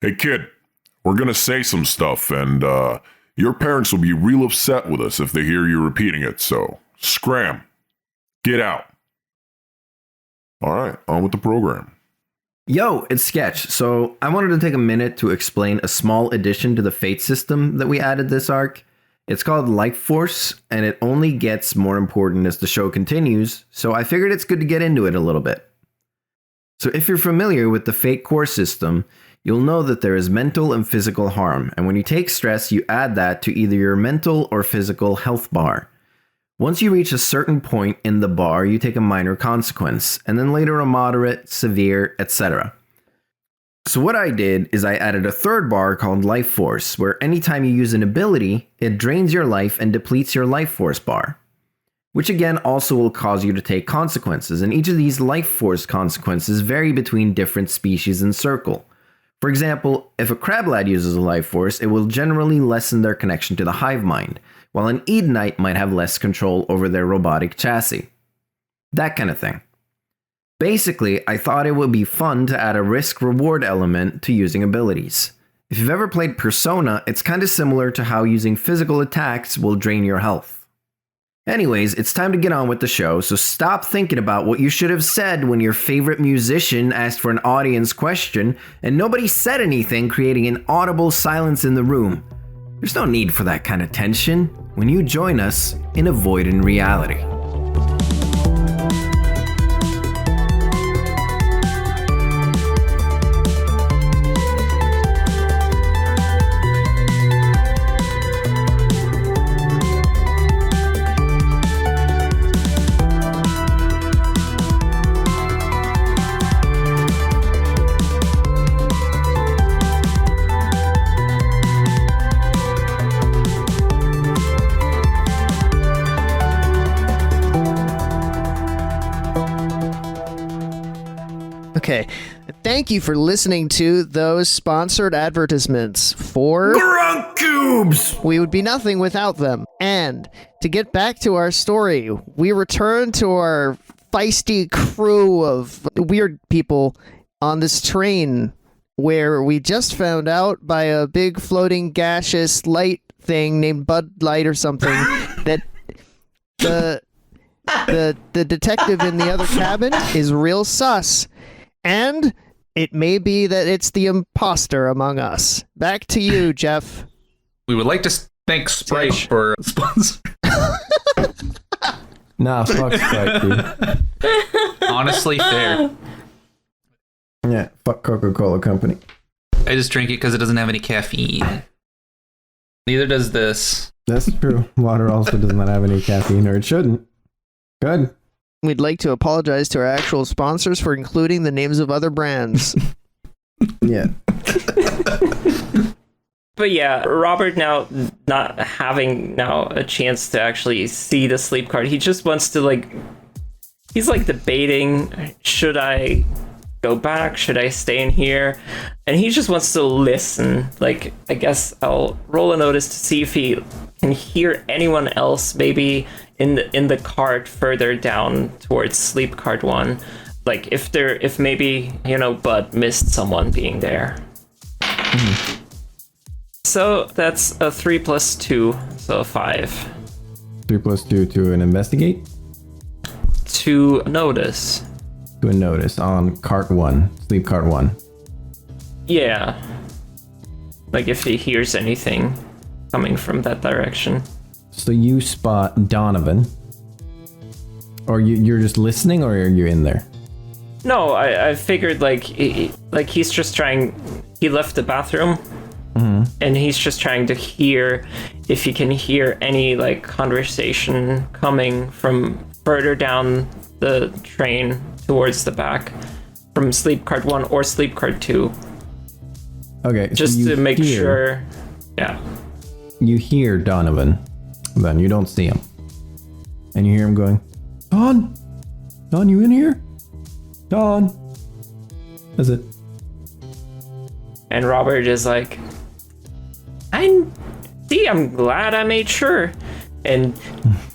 Hey kid, we're gonna say some stuff and your parents will be real upset with us if they hear you repeating it, so scram. Get out. Alright, on with the program. Yo, it's Sketch. So I wanted to take a minute to explain a small addition to the fate system that we added this arc. It's called Life Force, and it only gets more important as the show continues, so I figured it's good to get into it a little bit. So if you're familiar with the fate core system, you'll know that there is mental and physical harm, and when you take stress, you add that to either your mental or physical health bar. Once you reach a certain point in the bar, you take a minor consequence, and then later a moderate, severe, etc. So what I did is I added a third bar called Life Force, where anytime you use an ability, it drains your life and depletes your Life Force bar. Which again also will cause you to take consequences, and each of these Life Force consequences vary between different species and circle. For example, if a crab lad uses a Life Force, it will generally lessen their connection to the hive mind, while an Edenite might have less control over their robotic chassis. That kind of thing. Basically, I thought it would be fun to add a risk-reward element to using abilities. If you've ever played Persona, it's kind of similar to how using physical attacks will drain your health. Anyways, it's time to get on with the show, so stop thinking about what you should have said when your favorite musician asked for an audience question and nobody said anything, creating an audible silence in the room. There's no need for that kind of tension when you join us in Avoiding Reality. Okay, thank you for listening to those sponsored advertisements for Grunt Cubes! We would be nothing without them. And to get back to our story, we return to our feisty crew of weird people on this train where we just found out by a big floating gaseous light thing named Bud Light or something that the detective in the other cabin is real sus. And it may be that it's the imposter among us. Back to you, Jeff. We would like to thank Sprite for sponsor. Nah, fuck Sprite, dude. Honestly, fair. Yeah, fuck Coca-Cola Company. I just drink it because it doesn't have any caffeine. Neither does this. That's true. Water also does not have any caffeine, or it shouldn't. Good. We'd like to apologize to our actual sponsors for including the names of other brands. Yeah. But yeah, Robert now not having now a chance to actually see the sleep card, he just wants to he's debating, should I go back? Should I stay in here? And he just wants to listen. I guess I'll roll a notice to see if he can hear anyone else maybe in the cart further down towards sleep card 1. If maybe, Bud missed someone being there. Mm-hmm. So that's a 3 + 2, so a 5. 3 + 2 to an investigate? To notice. To a notice on cart 1, sleep cart 1. Yeah. If he hears anything coming from that direction. So you spot Donovan. Or you're just listening, or are you in there? No, I figured he's just trying. He left the bathroom, and he's just trying to hear if he can hear any conversation coming from further down the train towards the back, from sleep card 1 or sleep card 2. Okay, just to make sure. Yeah. You hear Donovan, then you don't see him, and you hear him going, Don, you in here? Don. That's it. And Robert is I'm glad I made sure and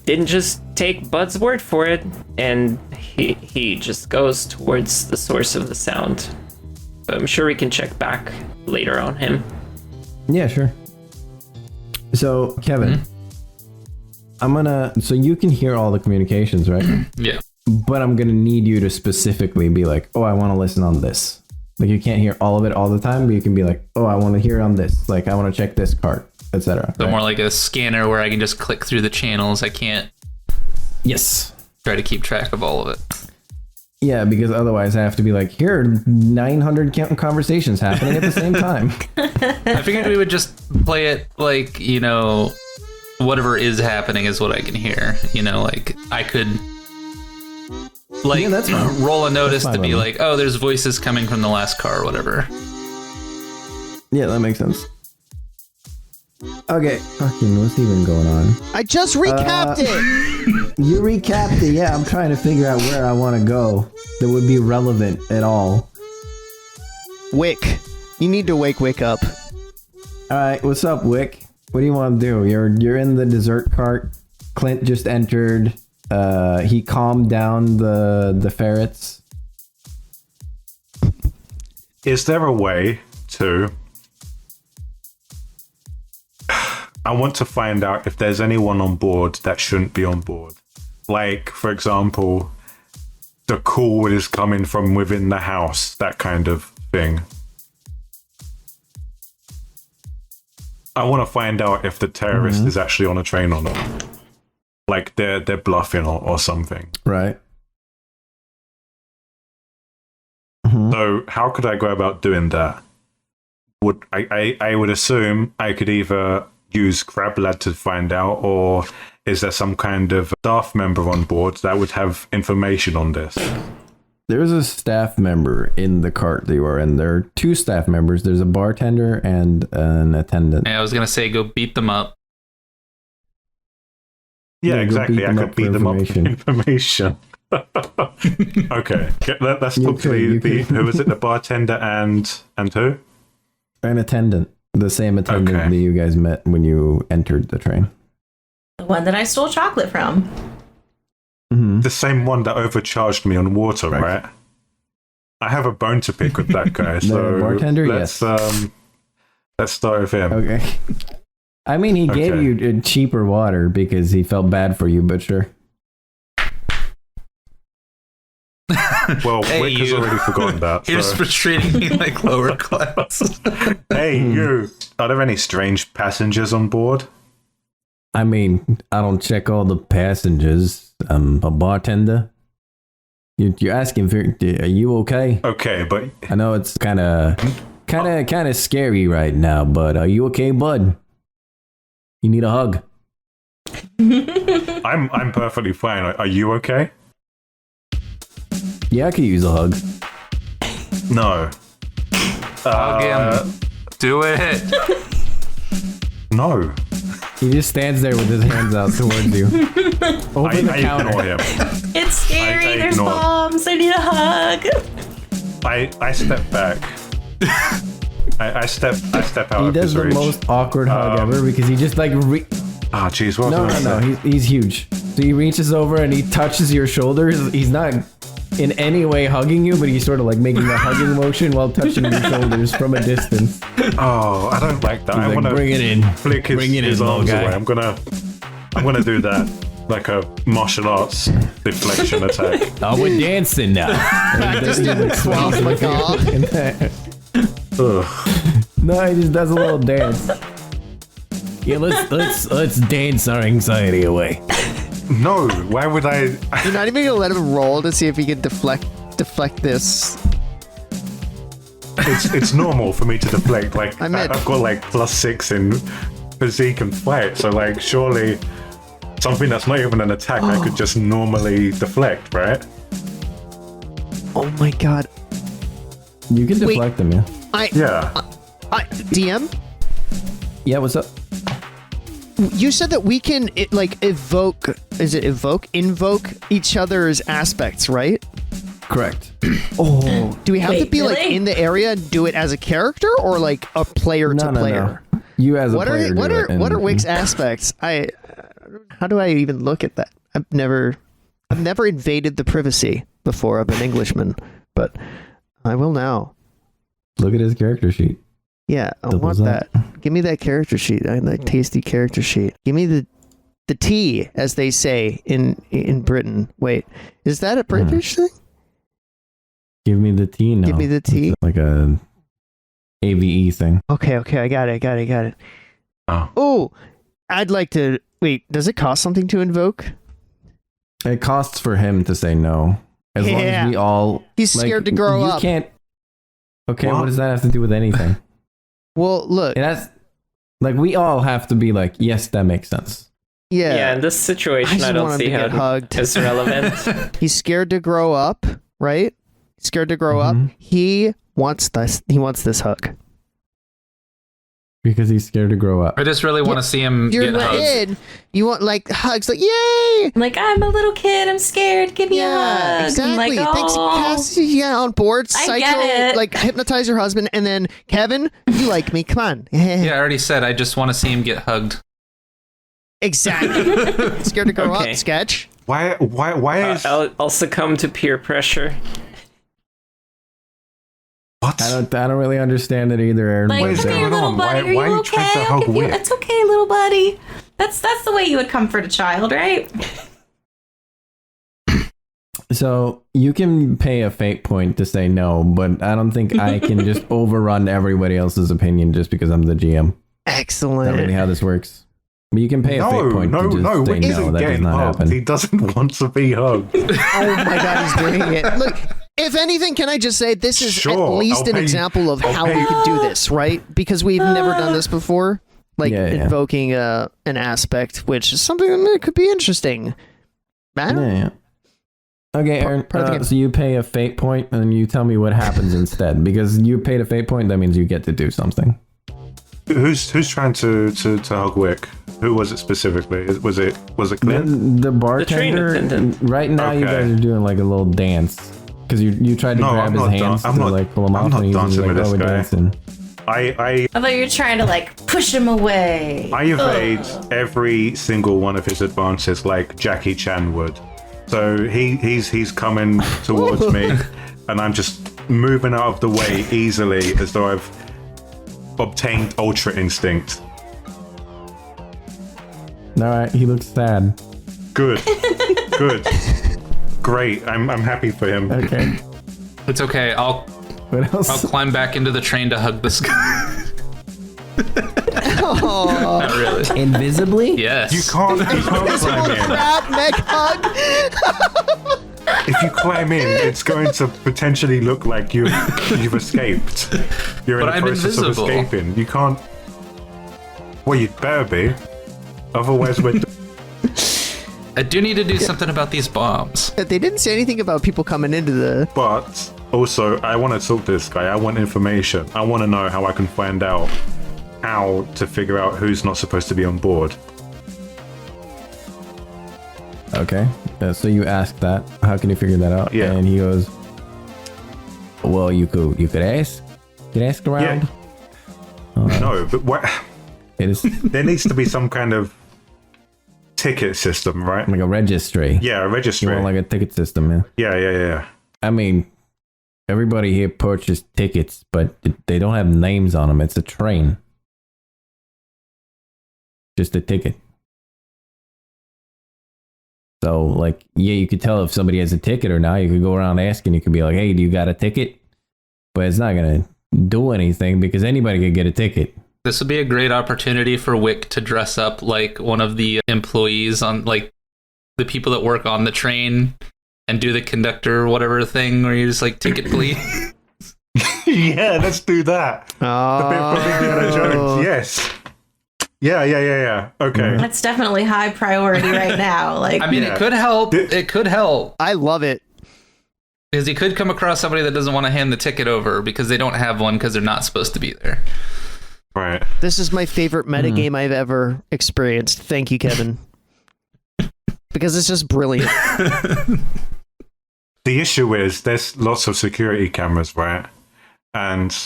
didn't just take Bud's word for it. And he just goes towards the source of the sound. I'm sure we can check back later on him. Yeah, sure. So, Kevin, so you can hear all the communications, right? Yeah. But I'm going to need you to specifically be like, oh, I want to listen on this. Like, you can't hear all of it all the time, but you can be like, oh, I want to hear it on this. Like, I want to check this card, etc. So more like a scanner where I can just click through the channels. I can't try to keep track of all of it. Yeah, because otherwise I have to be like, here are 900 conversations happening at the same time. I figured we would just play it like, whatever is happening is what I can hear. Like I could that's fine. roll a notice to be me. like, oh, there's voices coming from the last car or whatever. Yeah, that makes sense. Okay, fucking, what's even going on? I just recapped it. You recapped it, yeah. I'm trying to figure out where I want to go that would be relevant at all. Wick, you need to wake up. All right, what's up, Wick? What do you want to do? You're in the dessert cart. Clint just entered. He calmed down the ferrets. Is there a way to... I want to find out if there's anyone on board that shouldn't be on board. Like, for example, the call is coming from within the house, that kind of thing. I want to find out if the terrorist is actually on a train or not. Like, they're bluffing or something. Right. So how could I go about doing that? I would assume I could either use GrabLad to find out, or is there some kind of staff member on board that would have information on this? There's a staff member in the cart that you are in. There are two staff members. There's a bartender and an attendant. I was going to say, go beat them up. Yeah, go exactly. beat I them could up beat for them up for information. Okay, let's talk to who is it? The bartender and who? An attendant. The same attendant that you guys met when you entered the train. The one that I stole chocolate from. The same one that overcharged me on water, right? I have a bone to pick with that guy. So the bartender, let's start with him. Okay. I mean, he gave you cheaper water because he felt bad for you, but sure. Well, Hey, Wick has you. already forgotten that. You're So. just treating me like lower class. Hey, you. Are there any strange passengers on board? I mean, I don't check all the passengers. I'm a bartender. You're asking for, are you okay? Okay, but I know it's kind of scary right now, but are you okay, bud? You need a hug? I'm perfectly fine. Are you okay? Yeah, I could use a hug. No. Hug him. Do it. No. He just stands there with his hands out towards you. Over the I counter. ignore him. It's scary. I There's ignore. bombs. I need a hug. I step back. I step out He of does his the reach. most awkward hug ever because he just like Ah, jeez, what was I no. gonna say? He's huge. So he reaches over and he touches your shoulders. He's not in any way hugging you, but he's sort of like making a hugging motion while touching your shoulders from a distance. Oh, I don't like that. I Like, want to bring it in. flick his, Bring it his in, arms little guy. away. I'm gonna do that like a martial arts deflection attack. Oh, we're dancing now. Practice doing Krav Maga. Ugh. No, he just does a little dance. Yeah, let's dance our anxiety away. No, why would I? You're not even gonna let him roll to see if he can deflect this. It's normal for me to deflect. Like I meant- I've got like +6 in physique and fight, so like surely something that's not even an attack I could just normally deflect, right? Oh my god. You can deflect them, yeah. Yeah. DM? Yeah, what's up? You said that we can invoke each other's aspects, right? Correct. Oh, do we have to Wait, be like really? in the area and do it as a character or like a player to player? No. You as a What player. are what do are it, and- what are Wick's aspects? How do I even look at that? I've never invaded the privacy before of an Englishman, but I will now. Look at his character sheet. Yeah, I Doubles want up. that. Give me that character sheet. I like tasty character sheet. Give me the tea, as they say in Britain. Wait, is that a British thing? Give me the tea now. Give me the tea. It's like a AVE thing. Okay, I got it. Oh, I'd like to. Wait, does it cost something to invoke? It costs for him to say no. As long as we all... He's scared to grow up. You can't... Okay, what does that have to do with anything? Well, look. It has... Like, we all have to be like, yes, that makes sense. Yeah. Yeah, in this situation, I don't see how hugged. it's relevant. He's scared to grow up, right? Scared to grow up. He wants this. He wants this hug. Because he's scared to grow up. I just really want to see him You're get hugs. in. You want like hugs, like yay! Like, I'm a little kid. I'm scared. Give me a hug. Exactly. I'm like, Thanks, oh. Cassie. Yeah, on board. I get it. Like hypnotize your husband, and then Kevin, you like me? Come on. Yeah, I already said I just want to see him get hugged. Exactly. Scared to grow Okay. up. Sketch. Why is I'll succumb to peer pressure. what? I don't really understand it either, Aaron. Like, What Wait, is come it? here, hold little on. buddy. Why Are are you you okay? trying to I'll hug give you- Wick? It's okay, little buddy. That's the way you would comfort a child, right? So you can pay a fate point to say no, but I don't think I can just overrun everybody else's opinion just because I'm the GM. That's not really Excellent. how this works. But you can pay a fate point to just Wick say no. isn't That does getting not hugged. happen. He doesn't want to be hugged. Oh my god, he's doing it. Look, if anything, can I just say this is Sure, at least I'll an pay- example of I'll how pay- we could do this, right? Because we've never done this before. Like Yeah, yeah. invoking an aspect, which is something that could be interesting. Man, Yeah. Okay, Aaron. part of the game. So you pay a fate point, and you tell me what happens instead. Because you paid a fate point, that means you get to do something. Who's trying to hug Wick? Who was it specifically? Was it Clint? The bartender. attendant. Right now, you Okay. guys are doing like a little dance because you tried to No, grab I'm his not hands dan- I'm to not- like pull him I'm off, not and he's dancing like, with this "Oh, we're guy." dancing." I I thought you were trying to like push him away. I evade every single one of his advances like Jackie Chan would. So he's coming towards me, and I'm just moving out of the way easily as though I've obtained Ultra Instinct. All right, he looks sad. Good, good, great. I'm happy for him. Okay, It's okay. I'll what else? climb back into the train to hug this guy. Not really. Invisibly? Yes. You can't climb in. crab neck hug. If you climb in, it's going to potentially look like you've escaped. You're in But the I'm process invisible. of escaping. You can't. Well, you'd better be. Otherwise, we're. I do need to do something about these bombs. They didn't say anything about people coming into the. But also, I want to talk to this guy. I want information. I want to know how I can find out how to figure out who's not supposed to be on board. Okay, so you ask that. How can you figure that out? Yeah. And he goes, "Well, you could ask. You could ask around. No, but what? It is There needs to be some kind of ticket system, right? like a registry. Yeah, a You registry. want like a ticket system, man. Yeah. I mean, everybody here purchased tickets, but they don't have names on them. It's a train. Just a ticket. So, like, yeah, you could tell if somebody has a ticket or not. You could go around asking. You could be like, hey, do you got a ticket? But it's not going to do anything because anybody could get a ticket. This would be a great opportunity for Wick to dress up like one of the employees on, like, the people that work on the train and do the conductor or whatever thing where you're just like, ticket please. Yeah, let's do that. The bit from Indiana Jones. Yes. Yeah. Okay. That's definitely high priority right now. Like, I mean, Yeah. it could help. It could help. I love it. Because you could come across somebody that doesn't want to hand the ticket over because they don't have one because they're not supposed to be there. Right. This is my favorite metagame I've ever experienced. Thank you, Kevin. Because it's just brilliant. The issue is there's lots of security cameras, right? And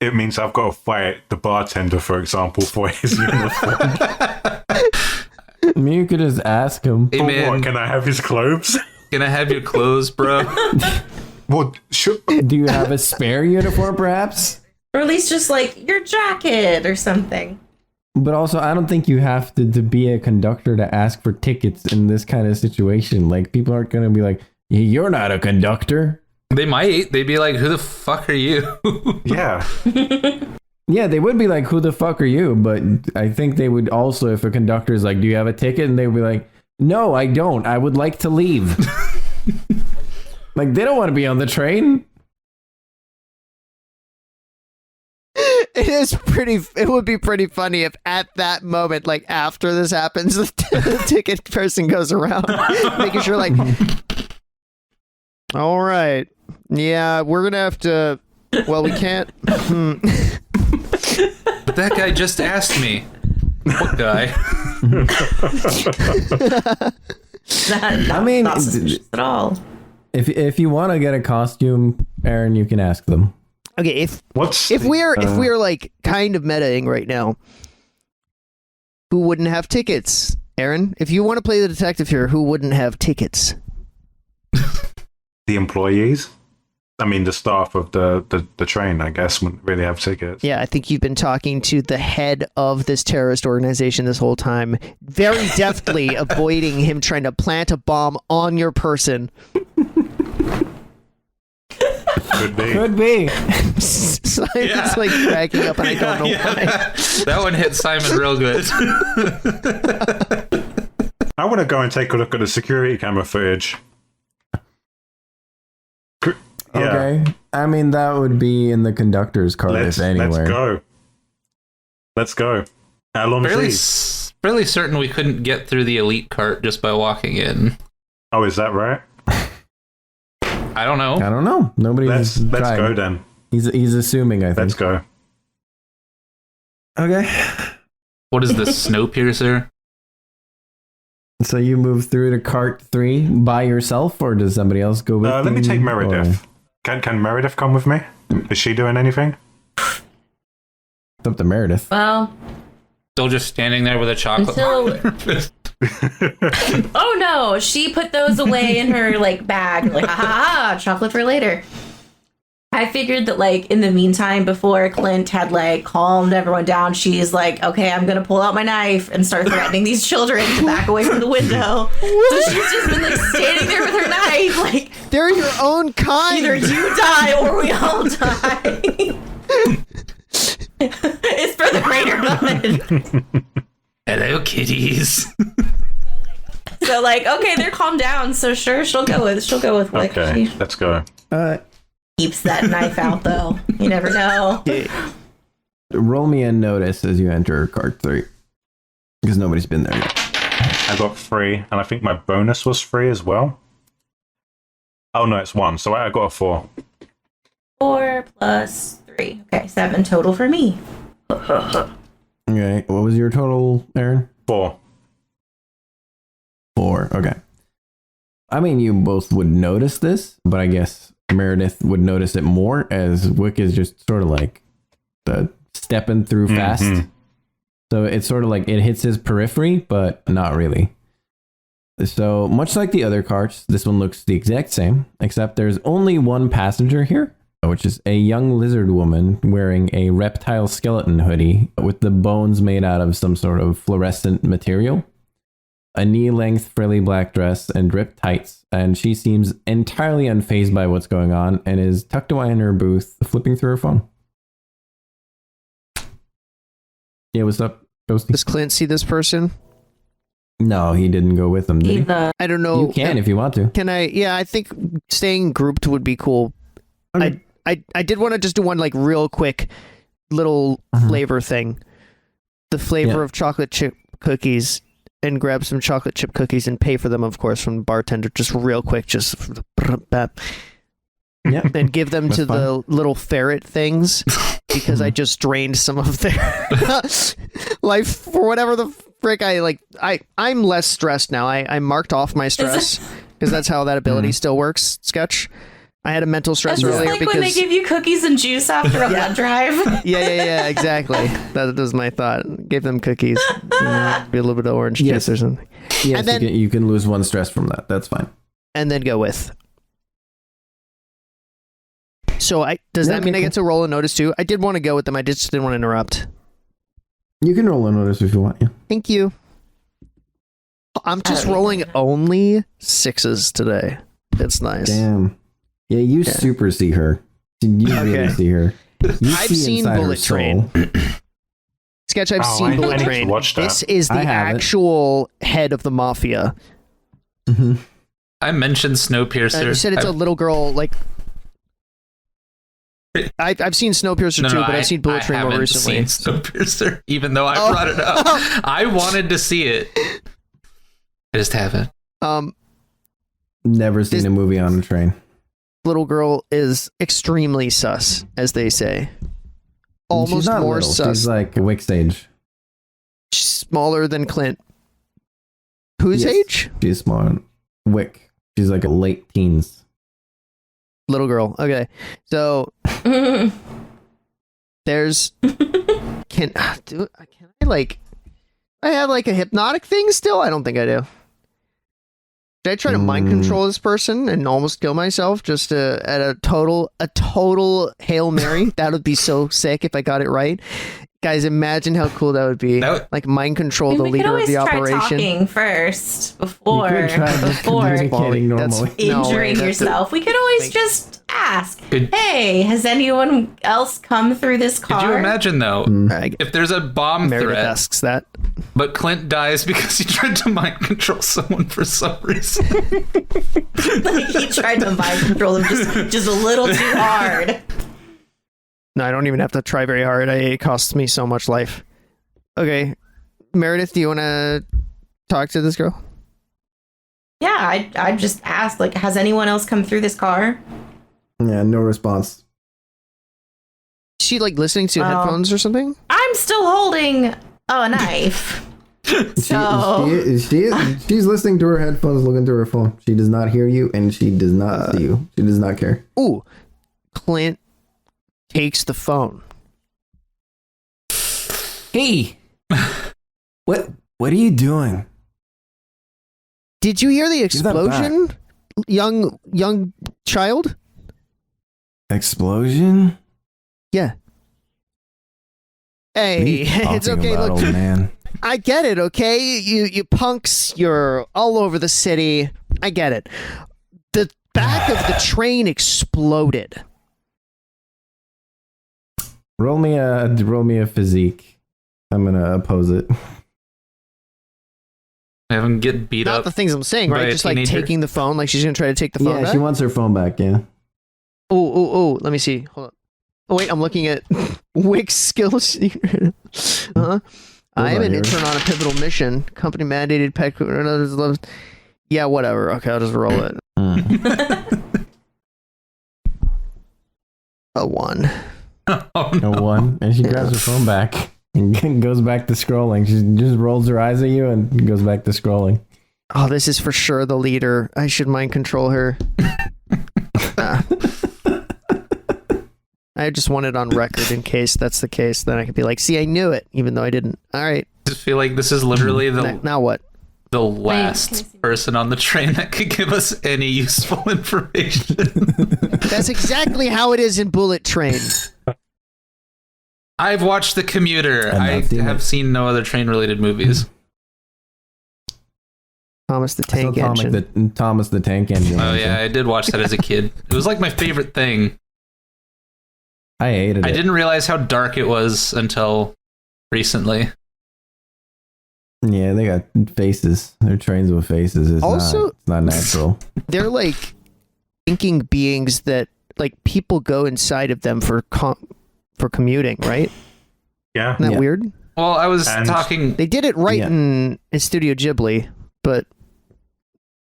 it means I've got to fight the bartender, for example, for his uniform. I mean, you could just ask him. Hey, But man, what, can I have his clothes? can I have your clothes, bro? Well, sure. Do you have a spare uniform, perhaps? Or at least just like your jacket or something. But also, I don't think you have to be a conductor to ask for tickets in this kind of situation. Like, people aren't going to be like, you're not a conductor. They might. They'd be like, who the fuck are you? Yeah. Yeah, they would be like, who the fuck are you? But I think they would also, if a conductor is like, do you have a ticket? And they would be like, no, I don't. I would like to leave. Like, they don't want to be on the train. It would be pretty funny if at that moment, like after this happens, the ticket person goes around making sure, like, all right, yeah, we're gonna have to. Well, we can't. But that guy just asked me. What guy? I mean, Not suspicious at all. if you want to get a costume, Aaron, you can ask them. Okay, if we're like kind of metaing right now, who wouldn't have tickets? Aaron, if you want to play the detective here, who wouldn't have tickets? The employees. I mean, the staff of the train, I guess, wouldn't really have tickets. Yeah, I think you've been talking to the head of this terrorist organization this whole time, very deftly avoiding him trying to plant a bomb on your person. Could be. Simon's like cracking up, and I don't know why. That one hit Simon real good. I want to go and take a look at the security camera footage. Yeah. Okay. I mean, that would be in the conductor's car, if anywhere. Let's go. How long fairly, is fairly certain we couldn't get through the elite cart just by walking in. Oh, is that right? I don't know. Nobody's Let's tried. go then. He's assuming, I think. Let's go. Okay. What is this, Snowpiercer? So you move through to cart 3 by yourself, or does somebody else go with you? Let me take Meredith. Or... Can Meredith come with me? Is she doing anything? It's up to Meredith. Well, Still just standing there with a chocolate. Oh no, she put those away in her like bag, like ha, chocolate for later. I figured that like in the meantime, before Clint had like calmed everyone down, she's like, okay, I'm gonna pull out my knife and start threatening these children to back away from the window. So she's just been like standing there with her knife, like They're your own kind. either you die or we all die. It's for the greater good. Hello, kitties. So like, okay, they're calmed down. So sure, she'll go with Wick. Okay, She let's go. keeps that knife out though. You never know. Roll me a notice as you enter cart 3. Because nobody's been there yet. I got 3, and I think my bonus was 3 as well. Oh no, it's 1, so I got a 4. 4 plus 3. Okay, 7 total for me. Okay, what was your total, Aaron? 4. 4, okay. I mean, you both would notice this, but I guess Meredith would notice it more, as Wick is just sort of like stepping through fast. So it's sort of like it hits his periphery, but not really. So much like the other carts, this one looks the exact same, except there's only one passenger here, which is a young lizard woman wearing a reptile skeleton hoodie with the bones made out of some sort of fluorescent material, a knee-length frilly black dress, and ripped tights, and she seems entirely unfazed by what's going on and is tucked away in her booth, flipping through her phone. Yeah, what's up, Ghosty? Does Clint see this person? No, he didn't go with them, did he? I don't know. You can if you want to. Can I? Yeah, I think staying grouped would be cool. Okay. I did want to just do one like real quick little flavor thing. The flavor of chocolate chip cookies, and grab some chocolate chip cookies and pay for them, of course, from the bartender. Just real quick, just Yeah. and give them to the little ferret things because I just drained some of their life for whatever the frick I'm less stressed now. I marked off my stress because that's how that ability still works. Sketch. I had a mental stress That's earlier like because when they give you cookies and juice after a blood drive. yeah, exactly. That was my thought. Give them cookies, be a little bit of orange juice or something. Yes, And then- you can lose 1 stress from that. That's fine. And then go with. So does that Yeah, mean I okay, get to roll a notice too? I did want to go with them. I just didn't want to interrupt. You can roll a notice if you want. Yeah. Thank you. I'm just don't rolling even only 6s today. It's nice. Damn. Yeah, you super see her. You really Okay. see her. You I've see seen inside her Bullet soul. Train. Sketch, I've Oh, seen I Bullet need to Train. watch that. This is the I haven't. actual head of the mafia. Mm-hmm. I mentioned You Snowpiercer. said it's a little girl, like... I've seen Snowpiercer too, but I've seen Bullet Train more haven't recently. seen Snowpiercer, even though I Oh. brought it up. I wanted to see it. I just haven't. Never seen This- a movie on a train. Little girl is extremely sus, as they say. She's Almost not more little. sus. She's like Wick's age. She's smaller than Clint. Whose Yes. age? She's smaller. Wick. She's like a late teens. Little girl. Okay. So there's can I like I have like a hypnotic thing still? I don't think I do. Should I try to mind control this person and almost kill myself just at a total Hail Mary? That would be so sick if I got it right. Guys, imagine how cool that would be. Like mind control the we could leader of always the try operation. talking first before You could try just communicating That's- normally. No way, injuring that's- yourself. We could always Like- just ask, Could- "Hey, has anyone else come through this car?" Could you imagine though, Right. if there's a bomb Meredith threat, asks that. but Clint dies because he tried to mind control someone for some reason? Like he tried to mind control him just a little too hard. No, I don't even have to try very hard. It costs me so much life. Okay. Meredith, do you want to talk to this girl? Yeah, I just asked, like, has anyone else come through this car? Yeah, no response. Is she like listening to Well- headphones or something? I'm still holding a knife. So She's listening to her headphones, looking through her phone. She does not hear you, and she does not see you. She does not care. Ooh. Clint takes the phone. Hey, what are you doing? Did you hear the Give that back. explosion? Young child? Explosion? Yeah. What are Hey, you it's talking okay. about, Look, old man. I get it, okay? You punks, you're all over the city. I get it. The back of the train exploded. Roll me a physique. I'm gonna oppose it. Have him get beat Not up. the things I'm saying, by right? a Just like teenager. taking the phone, like she's gonna try to take the phone Yeah, back. she wants her phone back. Yeah. Oh, let me see. Hold on. Oh, wait, I'm looking at Wick's skill sheet. I am on an here. intern on a pivotal mission. Company mandated pet. Yeah, whatever. Okay, I'll just roll it. A 1. Oh, A no. 1, and she grabs her phone back and goes back to scrolling. She just rolls her eyes at you and goes back to scrolling. Oh, this is for sure the leader. I should mind control her. I just want it on record in case that's the case. Then I could be like, see, I knew it, even though I didn't. All right. I just feel like this is literally Now what? the can I last see? person on the train that could give us any useful information. That's exactly how it is in Bullet Train. I've watched The Commuter. And I I've seen have it. seen no other train-related movies. Thomas the I saw Tank Engine. Thomas the Tank Engine. Oh yeah, I did watch that as a kid. It was like my favorite thing. I hated it. I didn't realize how dark it was until recently. Yeah, they got faces. They're trains with faces. It's Also- it's not natural. They're like thinking beings that like people go inside of them for commuting, right? Yeah. Isn't that Yeah. weird? Well, I was And- talking. They did it right Yeah. in Studio Ghibli, but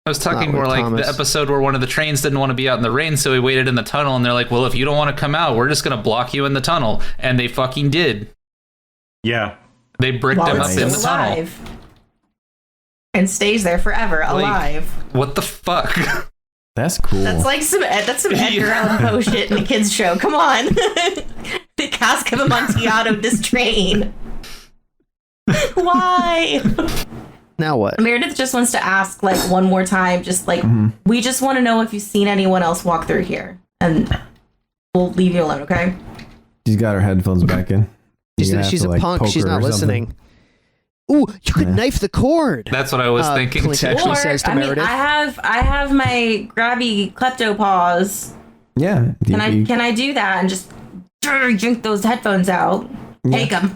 I was talking Not more with like Thomas. the episode where one of the trains didn't want to be out in the rain, so he waited in the tunnel, and they're like, "Well, if you don't want to come out, we're just gonna block you in the tunnel," and they fucking did. Yeah. They bricked While him it's up in still the tunnel. alive. And stays there forever, alive. What the fuck? That's cool. That's like some Edgar Yeah. Allan Poe shit in a kids show. Come on. The cask of Amontillado this train. Why? now what? Meredith just wants to ask like one more time, just like we just want to know if you've seen anyone else walk through here. And will leave you alone, okay? She's got her headphones back in. She's a punk. She's not listening. Ooh, you could knife the cord. That's what I was thinking. Clint actually Or, says to I mean, Meredith. I have my grabby klepto paws. Yeah. Can I do that and just drink those headphones out? Take them.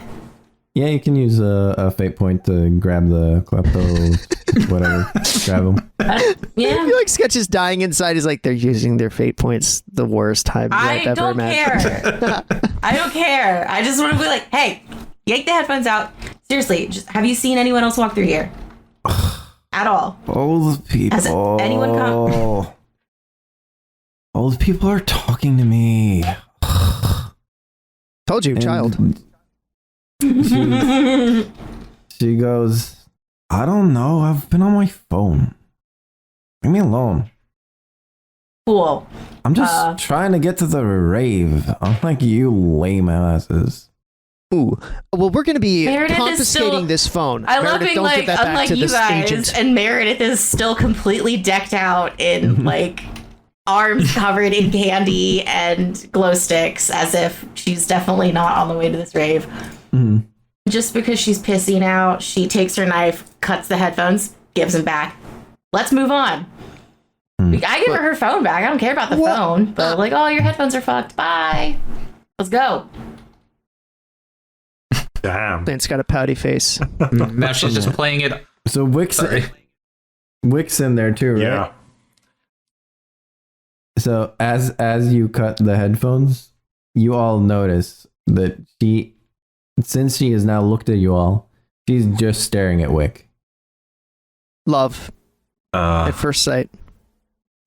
Yeah, you can use a fate point to grab the klepto, whatever. Grab them. I Yeah. feel like Sketch is dying inside. He's like, they're using their fate points the worst time I've I ever don't imagined. care. I don't care. I just want to be like, hey, yank the headphones out. Seriously, just have you seen anyone else walk through here? At all? Old people. Has anyone come? Old people are talking to me. Told you, child. She goes, I don't know. I've been on my phone. Leave me alone. Cool. I'm just trying to get to the rave. Unlike you lame asses. Ooh. Well, we're going to be Meredith is confiscating still- this phone. I love Meredith, being don't like, give that back unlike to you this guys, agent. and Meredith is still completely decked out in like arms covered in candy and glow sticks, as if she's definitely not on the way to this rave. Mm-hmm. Just because she's pissing out, she takes her knife, cuts the headphones, gives them back. Let's move on. I give her phone back. I don't care about the phone, but like, oh, your headphones are fucked. Bye. Let's go. Damn. Clint's got a pouty face. Now she's just playing it. So Wick's in there too, right? Yeah. So as you cut the headphones, you all notice that since she has now looked at you all, she's just staring at Wick. Love at first sight.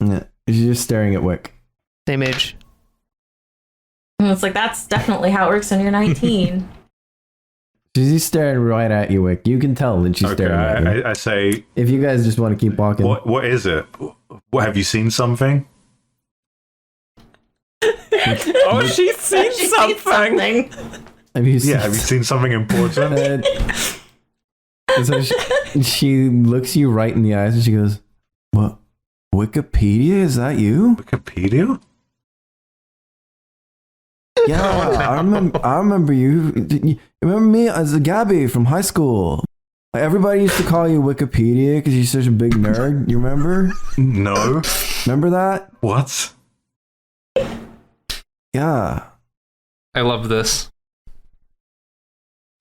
Yeah, she's just staring at Wick. Same age. And it's like, that's definitely how it works when you're 19. She's just staring right at you, Wick. You can tell that she's staring at you. I say, If you guys just want to keep walking. what is it? What, have you seen something? Oh, she's seen something. Have you Yeah, have you seen something important? So she looks you right in the eyes and she goes, "What? Wikipedia? Is that you?" Wikipedia? Yeah, I remember you. You remember me as a Gabby from high school? Everybody used to call you Wikipedia because you're such a big nerd. You remember? No. Remember that? What? Yeah. I love this.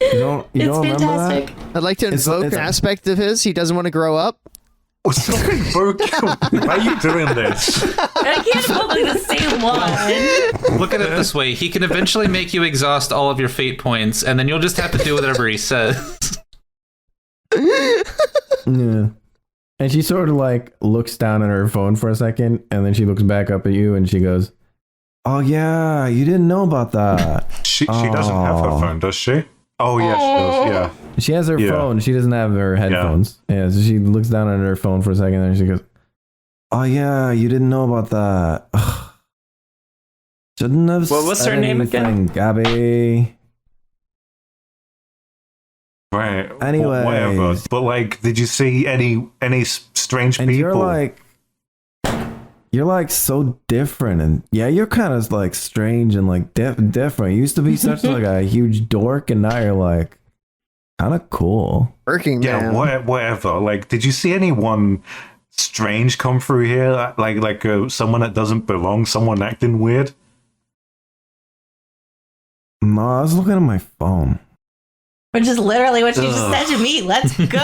You don't It's remember fantastic. that? I'd like to invoke an aspect of his. He doesn't want to grow up. What's not invoking? Why are you doing this? I can't hold like the same one. Look at it this way. He can eventually make you exhaust all of your fate points, and then you'll just have to do whatever he says. Yeah. And she sort of like looks down at her phone for a second, and then she looks back up at you and she goes, "Oh yeah, you didn't know about that." She doesn't have her phone, does she? Oh yeah, she does. Yeah. She has her phone. She doesn't have her headphones. Yeah, so she looks down at her phone for a second, and she goes, "Oh yeah, you didn't know about that. Ugh. Shouldn't have." What was her name again? Gabby. Right. Anyways. Whatever. But like, did you see any strange And people? you're like so different, and yeah, you're kind of like strange and like different. You used to be such like a huge dork, and now you're like kind of cool. Working Yeah, man. whatever. Like, did you see anyone strange come through here? Like someone that doesn't belong, someone acting weird? No, I was looking at my phone. Which is literally what she just said to me. Let's go.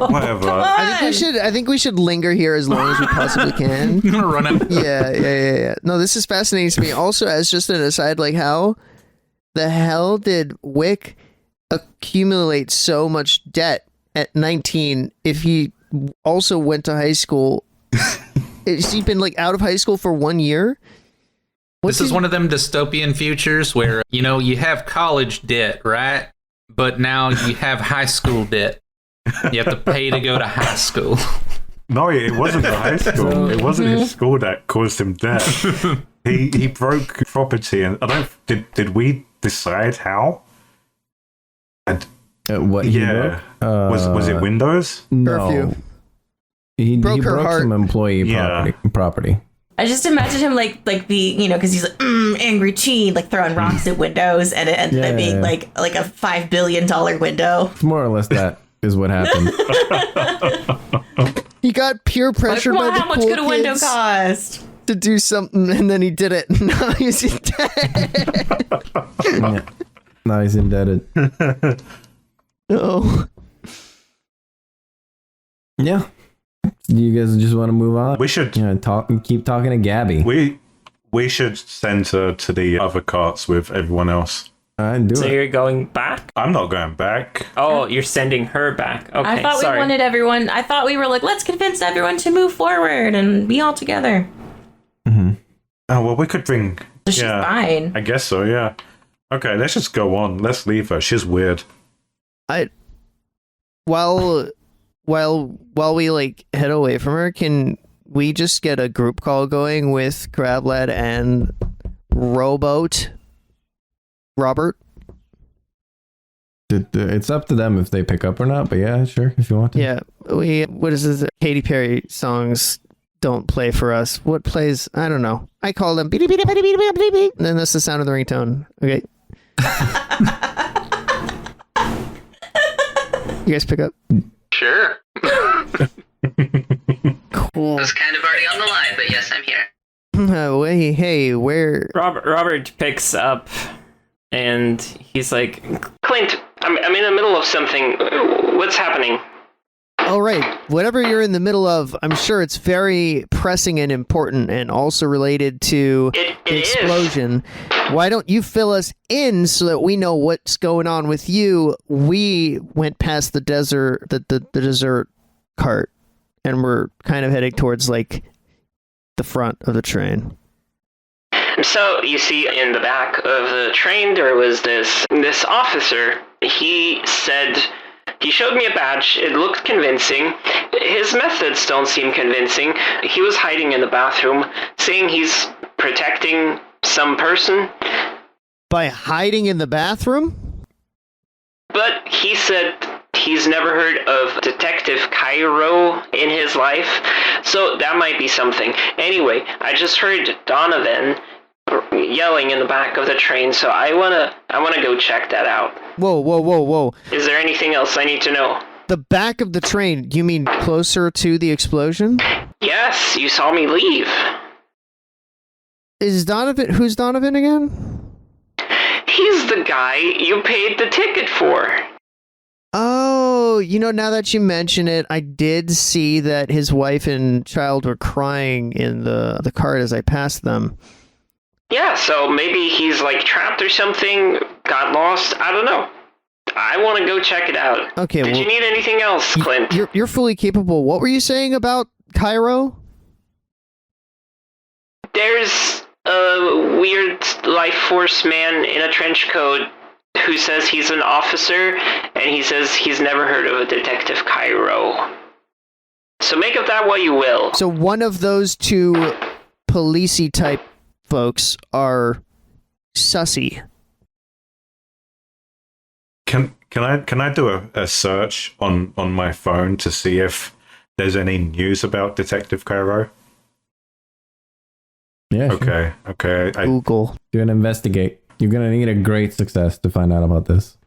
Whatever. Come I think we should linger here as long as we possibly can. I'm gonna run it. Yeah. No, this is fascinating to me. Also, as just an aside, like how the hell did Wick accumulate so much debt at 19 if he also went to high school? Has he been like out of high school for 1 year? This is one of them dystopian futures where, you have college debt, right? But now you have high school debt. You have to pay to go to high school. No, it wasn't the high school. It wasn't his school that caused him debt. He broke property, and did we decide how? And What? yeah, was it Windows? No. Curfew. He Broke her broke heart. some employee property. I just imagine him like being, because he's like angry teen, like throwing rocks at windows, and it ended up being like a $5 billion window. More or less that is what happened. He got peer pressure by the how much cool could a window kids cost? to do something, and then he did it. Now he's dead. Yeah. Now he's indebted. Oh. Yeah. Do you guys just want to move on? We should keep talking to Gabby. we should send her to the other carts with everyone else. So you're going back? I'm not going back. Oh, you're sending her back. Okay, I thought we wanted everyone. I thought we were like, let's convince everyone to move forward and be all together. Mm-hmm. Oh well, we could bring. So she's fine. I guess so. Yeah. Okay, let's just go on. Let's leave her. She's weird. While we like head away from her, can we just get a group call going with Crablad and Rowboat Robert? It's up to them if they pick up or not, but yeah, sure, if you want to. Yeah, what is this? Katy Perry songs don't play for us. What plays? I don't know. I call them beep, beep, beep, beep, beep, beep, beep, beep, and then that's the sound of the ringtone. Okay. You guys pick up? Sure. Cool. I was kind of already on the line, but yes, I'm here. Hey, where? Robert picks up, and he's like, Clint, I'm in the middle of something. What's happening? All right, whatever you're in the middle of, I'm sure it's very pressing and important, and also related to It the explosion. Why don't you fill us in so that we know what's going on with you? We went past the desert, the dessert cart, and we're kind of heading towards like the front of the train. So, you see, in the back of the train, there was this officer. He said, he showed me a badge. It looked convincing. His methods don't seem convincing. He was hiding in the bathroom, saying he's protecting some person. By hiding in the bathroom? But he said he's never heard of Detective Cairo in his life, so that might be something. Anyway, I just heard Donovan yelling in the back of the train, so I wanna go check that out. Whoa. Is there anything else I need to know? The back of the train, you mean closer to the explosion? Yes, you saw me leave. Who's Donovan again? He's the guy you paid the ticket for. Oh, now that you mention it, I did see that his wife and child were crying in the cart as I passed them. Yeah, so maybe he's like trapped or something, got lost, I don't know. I want to go check it out. Okay, Did you need anything else, Clint? You're fully capable. What were you saying about Cairo? There's a weird life force man in a trench coat who says he's an officer, and he says he's never heard of a Detective Cairo. So make of that what you will. So one of those two policey type folks are sussy. Can I do a search on my phone to see if there's any news about Detective Cairo? Yeah. Sure. Okay. Google. You're gonna investigate. You're gonna need a great success to find out about this.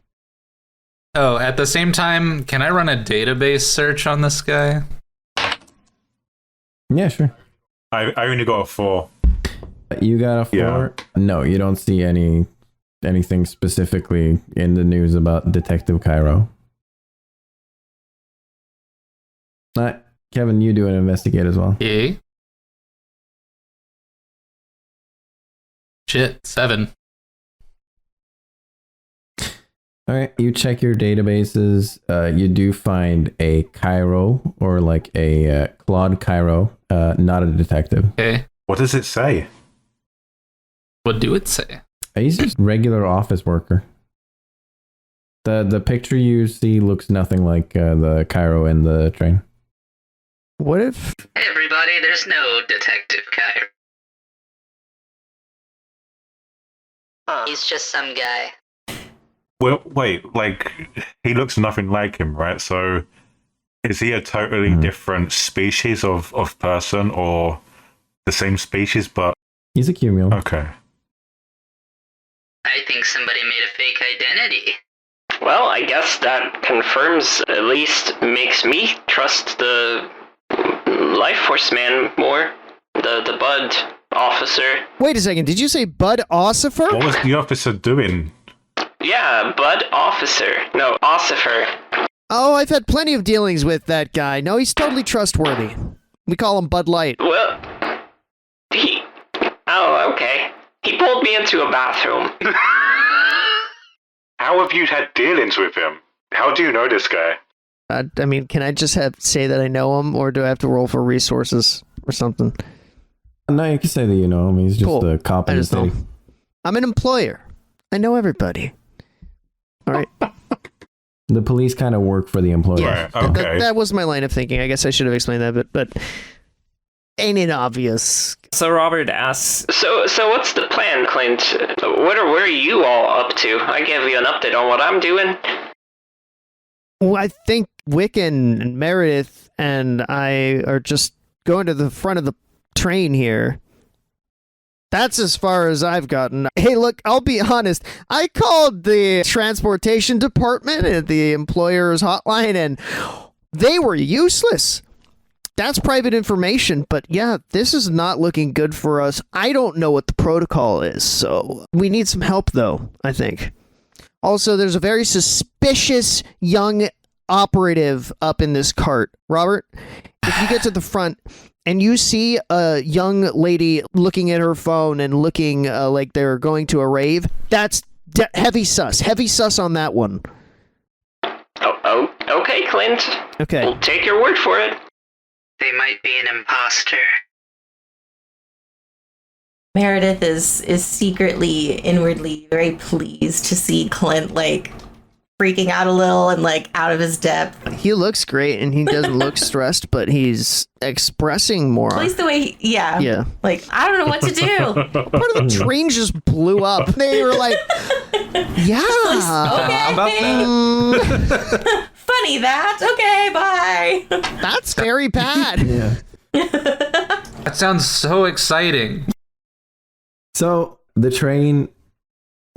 Oh, at the same time, can I run a database search on this guy? Yeah, sure. I only got a 4. You got a 4? Yeah. No, you don't see anything specifically in the news about Detective Cairo. Kevin, you do an investigate as well. Yeah. Shit, 7. All right, you check your databases. You do find a Cairo, or like a Claude Cairo, not a detective. Okay. What does it say? What do it say? He's just regular office worker. The picture you see looks nothing like the Cairo in the train. What if... Hey everybody, there's no Detective Cairo. He's just some guy. Well, wait, like, he looks nothing like him, right? So, is he a totally different species of person, or the same species, but He's a cumule. okay. I think somebody made a fake identity. Well, I guess that confirms, at least makes me trust the Life Force man more. The Bud officer. Wait a second. Did you say Bud Ossifer? What was the officer doing? Yeah, Bud officer. No, Ossifer. Oh, I've had plenty of dealings with that guy. No, he's totally trustworthy. We call him Bud Light. Well, oh, okay. He pulled me into a bathroom. How have you had dealings with him? How do you know this guy? I mean, can I just say that I know him, or do I have to roll for resources or something? No, you can say that you know him. He's just Cool. a cop I in the just know. city. I'm an employer. I know everybody. All right. The police kind of work for the employer. Right, That- okay. that was my line of thinking. I guess I should have explained that, but ain't it obvious? So Robert asks, So what's the plan, Clint? What are you all up to? I gave you an update on what I'm doing. Well, I think Wiccan and Meredith and I are just going to the front of the train here. That's as far as I've gotten. Hey, look, I'll be honest. I called the transportation department at the employer's hotline, and they were useless. That's private information, but yeah, this is not looking good for us. I don't know what the protocol is, so we need some help, though, I think. Also, there's a very suspicious young operative up in this cart. Robert, if you get to the front and you see a young lady looking at her phone and looking like they're going to a rave, that's heavy sus. Heavy sus on that one. Oh, okay, Clint. Okay. We'll take your word for it. They might be an imposter. Meredith is secretly, inwardly very pleased to see Clint like freaking out a little and like out of his depth. He looks great and he doesn't look stressed, but he's expressing more. At least the way, Yeah. like I don't know what to do. Part of the train just blew up. They were like, yeah. Okay, About that. funny that. Okay, bye. That's very bad. Yeah. That sounds so exciting. So the train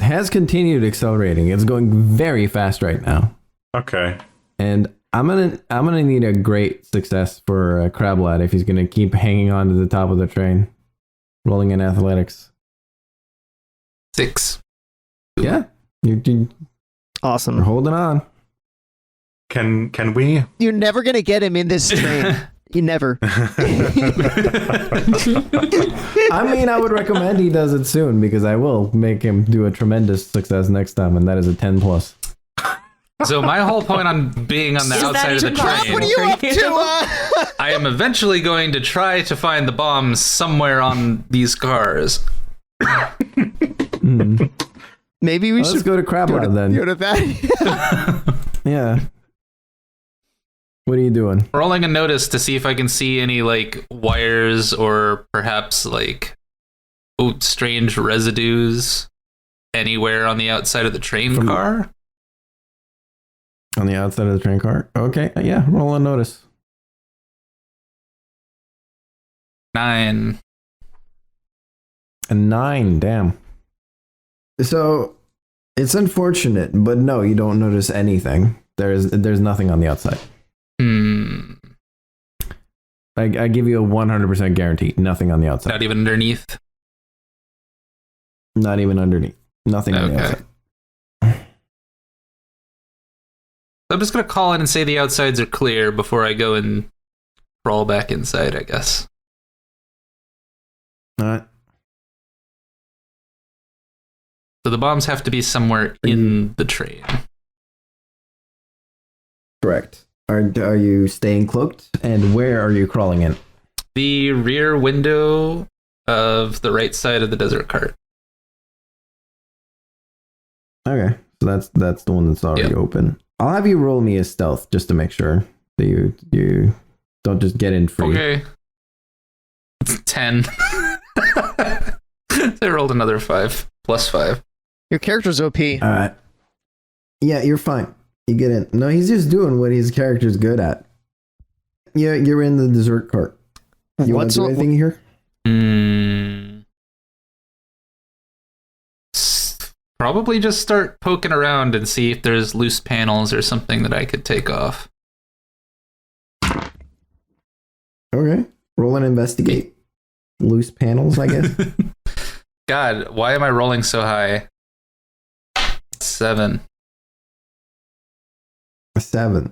has continued accelerating. It's going very fast right now, Okay. and I'm gonna need a great success for Crab Lad if he's gonna keep hanging on to the top of the train, rolling in athletics. 6. Yeah, you're Awesome. holding on. Can we? You're never going to get him in this train. You never. I mean, I would recommend he does it soon because I will make him do a tremendous success next time, and that is a 10+. So my whole point on being on the Is that outside of the even possible? What are train, you up to? I am eventually going to try to find the bombs somewhere on these cars. Maybe we Let's should go to Crab Lad then. go to that. Yeah. What are you doing? Rolling a notice to see if I can see any like wires or perhaps like strange residues anywhere on the outside of the train car. On the outside of the train car? Okay, yeah, roll a notice. 9. A 9, damn. So, it's unfortunate, but no, you don't notice anything. There's nothing on the outside. I give you a 100% guarantee. Nothing on the outside. Not even underneath. Not even underneath. Nothing on the Okay. outside. I'm just going to call in and say the outsides are clear before I go and crawl back inside, I guess. All right. So the bombs have to be somewhere in the train. Correct. Are you staying cloaked? And where are you crawling in? The rear window of the right side of the desert cart. Okay, so that's the one that's already Yep. open. I'll have you roll me a stealth just to make sure that you don't just get in free. Okay. It's 10. I rolled another 5. Plus 5. Your character's OP. All right. Yeah, you're fine. You get in. No, he's just doing what his character's good at. Yeah, you're in the dessert cart. You want What's to do on- anything here? Probably just start poking around and see if there's loose panels or something that I could take off. Okay. Roll and investigate. Loose panels, I guess. God, why am I rolling so high? 7. 7.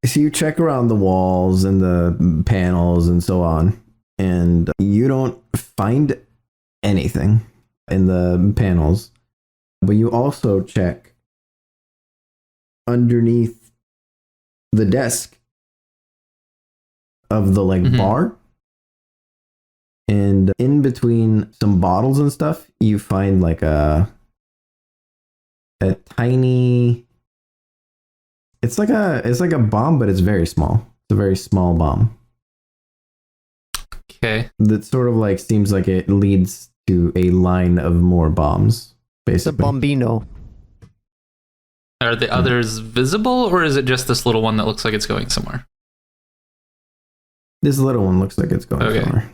So you check around the walls and the panels and so on, and you don't find anything in the panels, but you also check underneath the desk of the bar, and in between some bottles and stuff, you find like a tiny. It's like a bomb, but it's very small. It's a very small bomb. Okay. That sort of like seems like it leads to a line of more bombs. It's a Basically, bombino. Are the others visible, or is it just this little one that looks like it's going somewhere? this little one looks like it's going somewhere.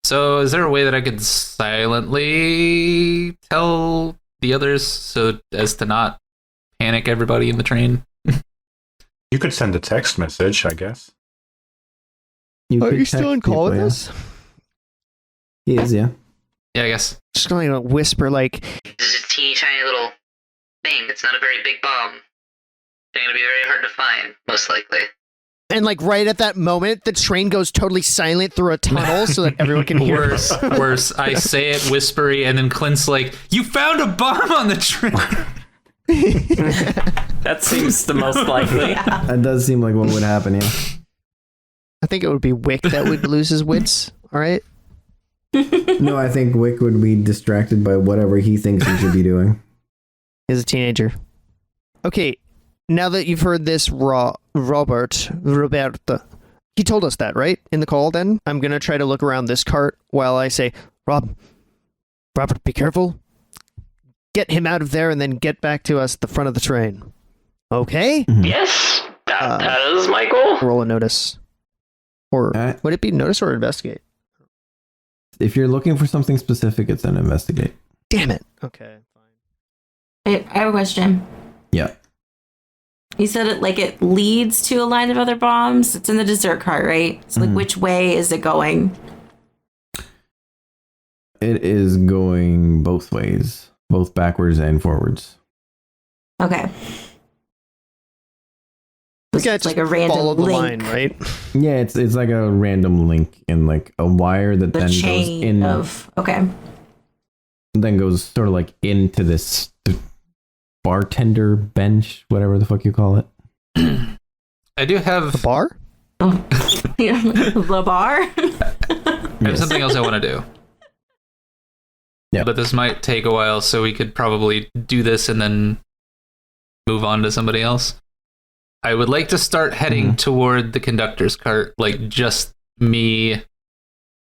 So is there a way that I could silently tell the others so as to not panic everybody in the train? You could send a text message, I guess. Are you still in call with us? He is, yeah. Yeah, I guess. Just gonna whisper like, This is a teeny tiny little thing. It's not a very big bomb. They're gonna be very hard to find, most likely. and like right at that moment, the train goes totally silent through a tunnel so that everyone can hear. Worse. I say it whispery, and then Clint's like, "You found a bomb on the train." That seems the most likely. That does seem like what would happen, yeah. I think it would be Wick that would lose his wits. All right. No, I think Wick would be distracted by whatever he thinks he should be doing. He's a teenager. Okay, now that you've heard this, Roberto, he told us that, right? In the call, then? I'm going to try to look around this cart while I say, Robert, be careful. Get him out of there and then get back to us at the front of the train. Okay? Yes, that is my goal. Roll a notice. Or Alright. would it be notice or investigate? If you're looking for something specific, it's an investigate. Damn it. Okay, fine. I have a question. Yeah. You said it leads to a line of other bombs. It's in the dessert cart, right? So which way is it going? It is going both ways, both backwards and forwards. Okay. We gotta It's just like a random follow the link. line, right? Yeah, it's like a random link in like a wire that The then goes chain in, of okay. then goes sort of like into this bartender bench, whatever the fuck you call it. I do have The bar? The bar. I have something else I want to do. Yeah. But this might take a while, so we could probably do this and then move on to somebody else. I would like to start heading toward the conductor's cart, like just me.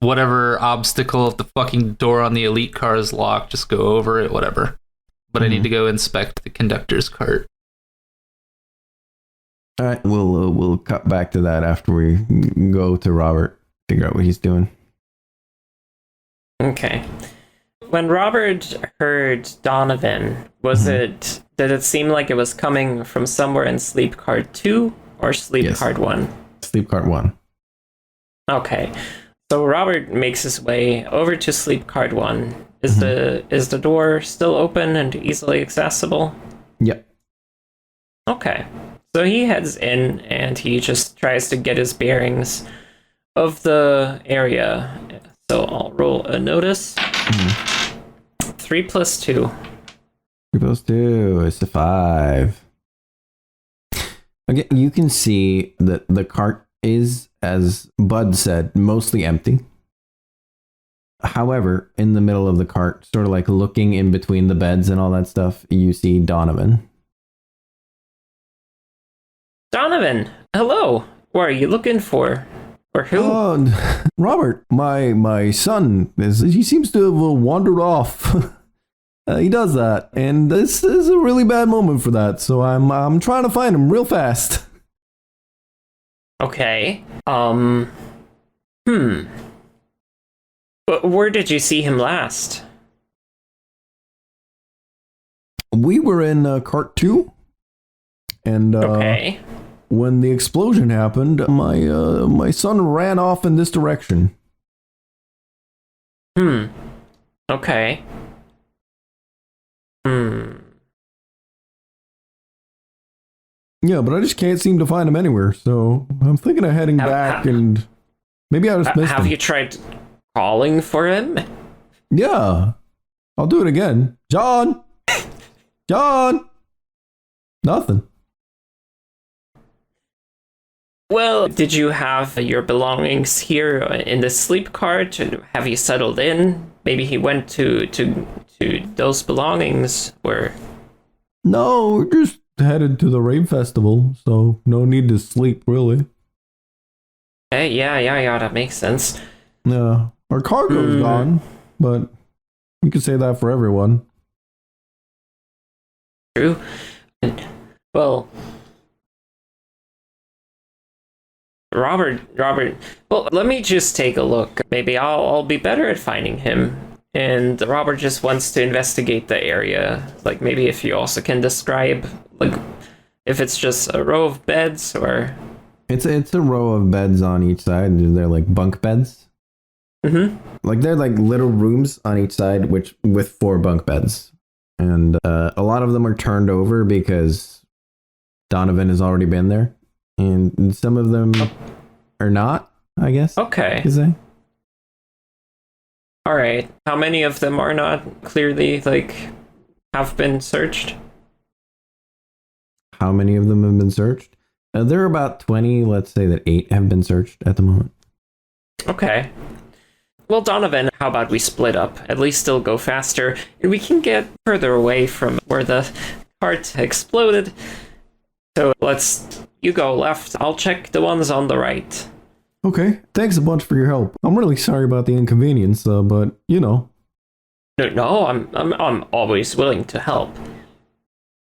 Whatever obstacle, if the fucking door on the elite car is locked, just go over it, whatever. But I need to go inspect the conductor's cart. All right, we'll cut back to that after we go to Robert, figure out what he's doing. Okay. When Robert heard Donovan, did it seem like it was coming from somewhere in Sleep Card 2 or Sleep Card 1? Sleep cart 1. Okay. So Robert makes his way over to Sleep Card 1. Is the door still open and easily accessible? Yep. Okay. So he heads in and he just tries to get his bearings of the area. So I'll roll a notice. 3 plus 2. 3 plus 2 is a 5. Okay, you can see that the cart is, as Bud said, mostly empty. However, in the middle of the cart, sort of like looking in between the beds and all that stuff, you see Donovan. Donovan, hello. What are you looking for? Or who? Oh, Robert, my son, he seems to have wandered off. He does that, and this is a really bad moment for that. So I'm trying to find him real fast. Okay. But where did you see him last? We were in cart 2, and Okay. when the explosion happened, my son ran off in this direction. Okay. Yeah, but I just can't seem to find him anywhere, so I'm thinking of heading back, and maybe I just missed him. Have you tried calling for him? Yeah, I'll do it again. John! John! Nothing. Well, did you have your belongings here in the sleep cart? Have you settled in? Maybe he went to those belongings where... No, we're just headed to the rave festival, so no need to sleep, really. Hey, yeah, that makes sense. Yeah, our cargo's gone, but we could say that for everyone. True. Well, Robert, well, let me just take a look. Maybe I'll be better at finding him. And Robert just wants to investigate the area. Like, maybe if you also can describe, like, if it's just a row of beds or... It's a row of beds on each side. They're like bunk beds. Like, they're like little rooms on each side, which with 4 bunk beds. And a lot of them are turned over because Donovan has already been there. And some of them are not, I guess. Okay. You say? All right. How many of them are not clearly, like, have been searched? How many of them have been searched? There are about 20. Let's say that 8 have been searched at the moment. Okay. Well, Donovan, how about we split up? At least it'll go faster, and we can get further away from where the cart exploded. So you go left. I'll check the ones on the right. Okay. Thanks a bunch for your help. I'm really sorry about the inconvenience, but you know. No, I'm always willing to help.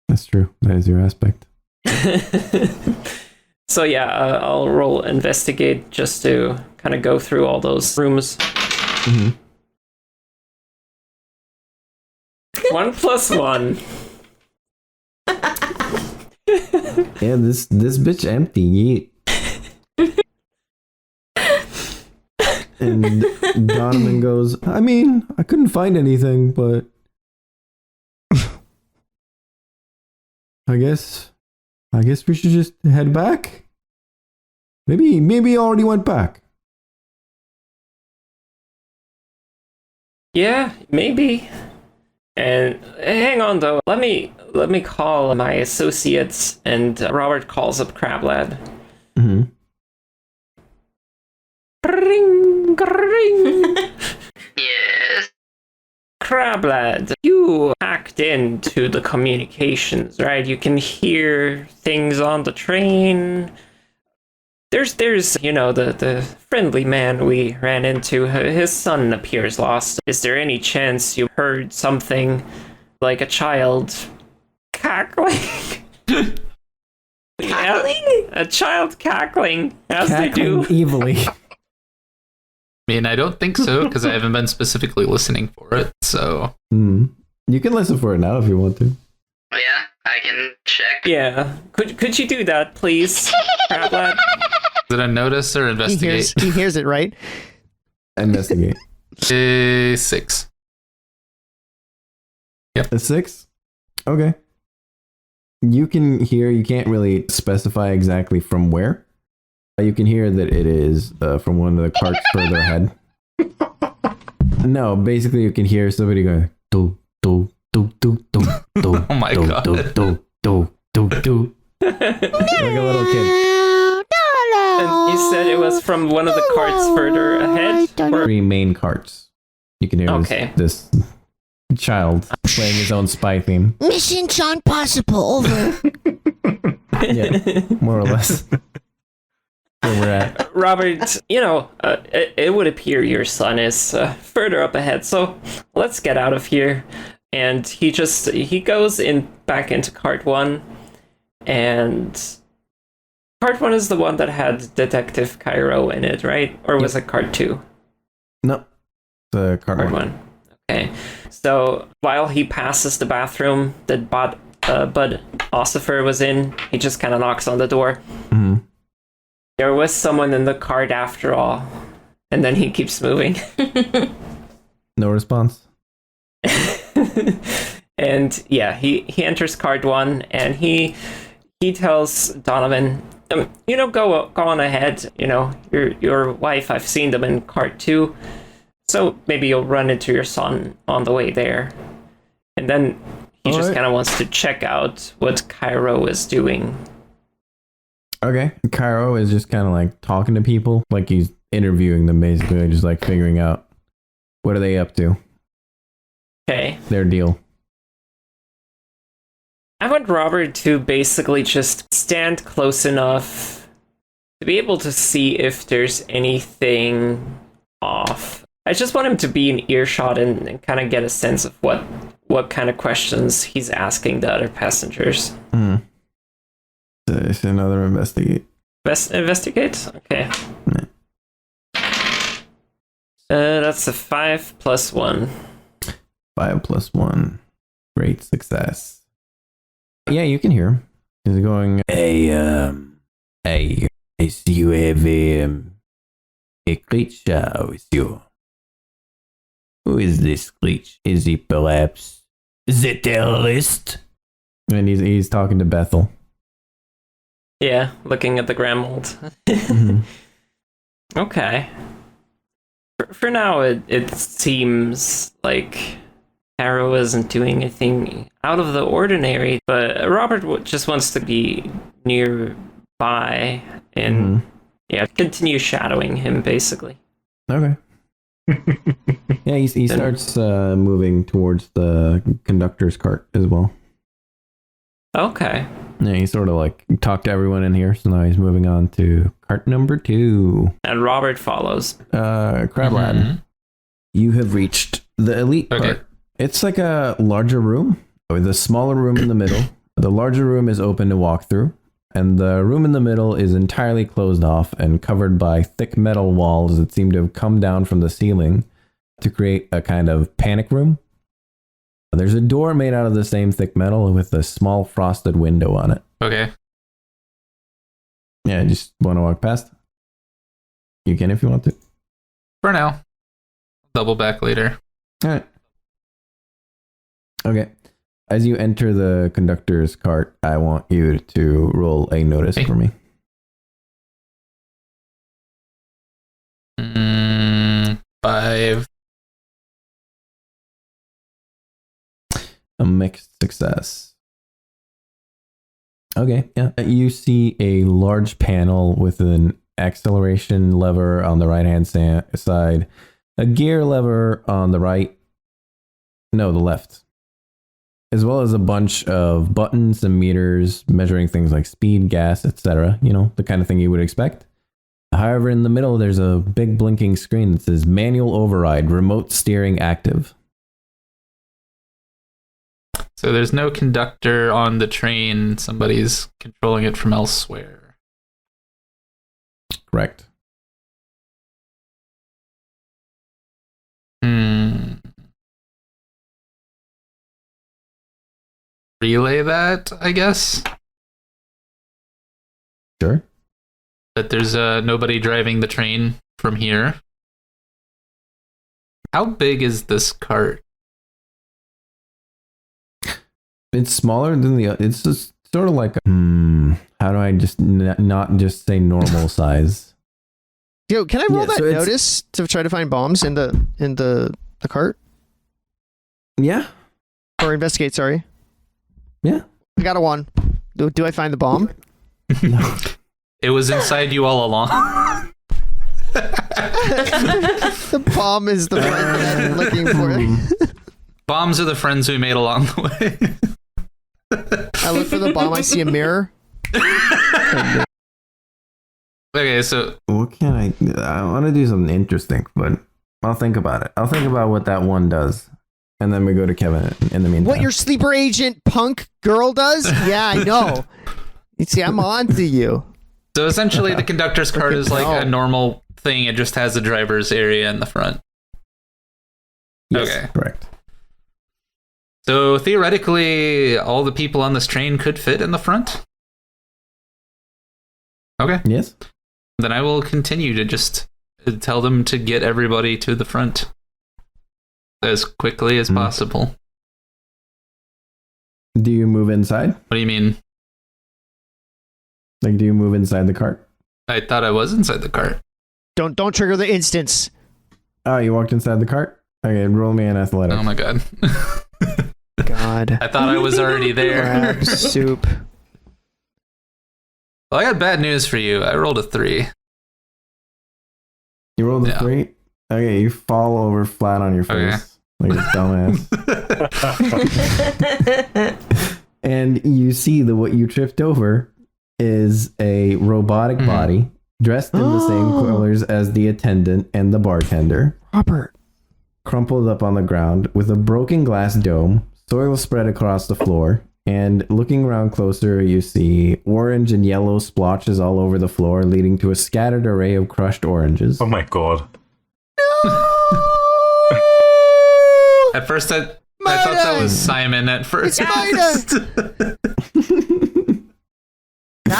That's true. That is your aspect. So yeah, I'll roll investigate just to kind of go through all those rooms. 1 + 1. Yeah, this bitch empty. And Donovan goes, I mean, I couldn't find anything, but I guess we should just head back. Maybe he already went back. Yeah, maybe. And hang on though. Let me call my associates. And Robert calls up Crablad. Ring, ring. Yes. Crablad, you hacked into the communications, right? You can hear things on the train. There's you know, the friendly man we ran into, his son appears lost. Is there any chance you heard something like a child cackling? Cackling? Yeah, a child cackling, as they do. Evilly. I mean, I don't think so, because I haven't been specifically listening for it, so... You can listen for it now if you want to. Oh yeah, I can check. Yeah. Could you do that, please, Crablad? Is it a notice or investigate? He hears it, right? Investigate. 6. A 6? Okay. You can hear, you can't really specify exactly from where. You can hear that it is from one of the carts further ahead. No, basically you can hear somebody going, do, do, do, do, do, do. Oh my God. Do, do, do, do, do. Like a little kid. And you said it was from one of the carts further ahead? Or... 3 main carts. You can hear this child playing his own spy theme. Mission John Possible, over. Yeah, more or less. Where we're at. Robert, you know, it would appear your son is further up ahead, so let's get out of here. And he goes back into cart 1, and Cart 1 is the one that had Detective Cairo in it, right? Or was it Cart 2? No, the cart Cart one. 1. Okay. So while he passes the bathroom that Bud Ossifer was in, he just kind of knocks on the door. Mm-hmm. There was someone in the cart after all. And then he keeps moving. No response. And yeah, he enters cart 1 and he tells Donovan, go on ahead. Your wife, I've seen them in cart 2. So maybe you'll run into your son on the way there. And then he just kind of wants to check out what Cairo is doing. Okay. Cairo is just kind of like talking to people, like he's interviewing them basically, just like figuring out what are they up to. Okay. Their deal. I want Robert to basically just stand close enough to be able to see if there's anything off. I just want him to be in earshot and kind of get a sense of what kind of questions he's asking the other passengers. Mm. It's another investigate. Investigate? Okay. Yeah. That's a 5 plus 1. 5 plus 1. Great success. Yeah, you can hear him. He's going, hey, I see you have a creature with you. Who is this creature? Is he perhaps the terrorist? And he's talking to Bethel. Yeah, looking at the Gramold. Mm-hmm. Okay. For now, it seems like Cairo isn't doing anything out of the ordinary, but Robert just wants to be nearby and continue shadowing him, basically. Okay. Yeah, he starts moving towards the conductor's cart as well. Okay. Yeah, he sort of like talked to everyone in here, so now he's moving on to cart number 2. And Robert follows. Crab Lad, you have reached the elite cart. It's like a larger room with a smaller room in the middle. The larger room is open to walk through, and the room in the middle is entirely closed off and covered by thick metal walls that seem to have come down from the ceiling to create a kind of panic room. There's a door made out of the same thick metal with a small frosted window on it. Okay. Yeah, just want to walk past? You can if you want to. For now. Double back later. All right. Okay. As you enter the conductor's cart, I want you to roll a notice for me. 5. A mixed success. Okay, yeah. You see a large panel with an acceleration lever on the right-hand side, a gear lever on the right, no, the left, as well as a bunch of buttons and meters measuring things like speed, gas, etc. You know, the kind of thing you would expect. However, in the middle, there's a big blinking screen that says manual override, remote steering active. So there's no conductor on the train. Somebody's controlling it from elsewhere. Correct. Relay that, I guess? Sure. That there's nobody driving the train from here. How big is this cart? It's smaller than the. It's just sort of like. How do I just not just say normal size? Yo, can I roll that so notice to try to find bombs in the cart? Yeah. Or investigate, sorry. Yeah. I got a 1. Do I find the bomb? No. It was inside you all along. The bomb is the friend that I'm looking for. Bombs are the friends we made along the way. I look for the bomb, I see a mirror. Okay, so What can I want to do something interesting, but I'll think about it. I'll think about what that one does. And then we go to Kevin in the meantime. What your sleeper agent punk girl does? Yeah, I know. You see, I'm on to you. So essentially, the conductor's cart is like a normal thing. It just has the driver's area in the front. Yes, Okay. correct. So theoretically, all the people on this train could fit in the front? Okay. Yes. Then I will continue to just tell them to get everybody to the front as quickly as possible. Do you move inside? What do you mean? Like, do you move inside the cart? I thought I was inside the cart. Don't trigger the instance. Oh, you walked inside the cart? Okay, roll me an athletics. Oh my god. God. I thought I was already there. Crab soup. Well, I got bad news for you. I rolled a 3. You rolled a 3? Okay, you fall over flat on your face. Like a dumbass. And you see that what you tripped over is a robotic body dressed in the same colors as the attendant and the bartender. Robert. Crumpled up on the ground with a broken glass dome, soil spread across the floor, and looking around closer, you see orange and yellow splotches all over the floor, leading to a scattered array of crushed oranges. Oh my god. At first, I thought that was Simon at first. That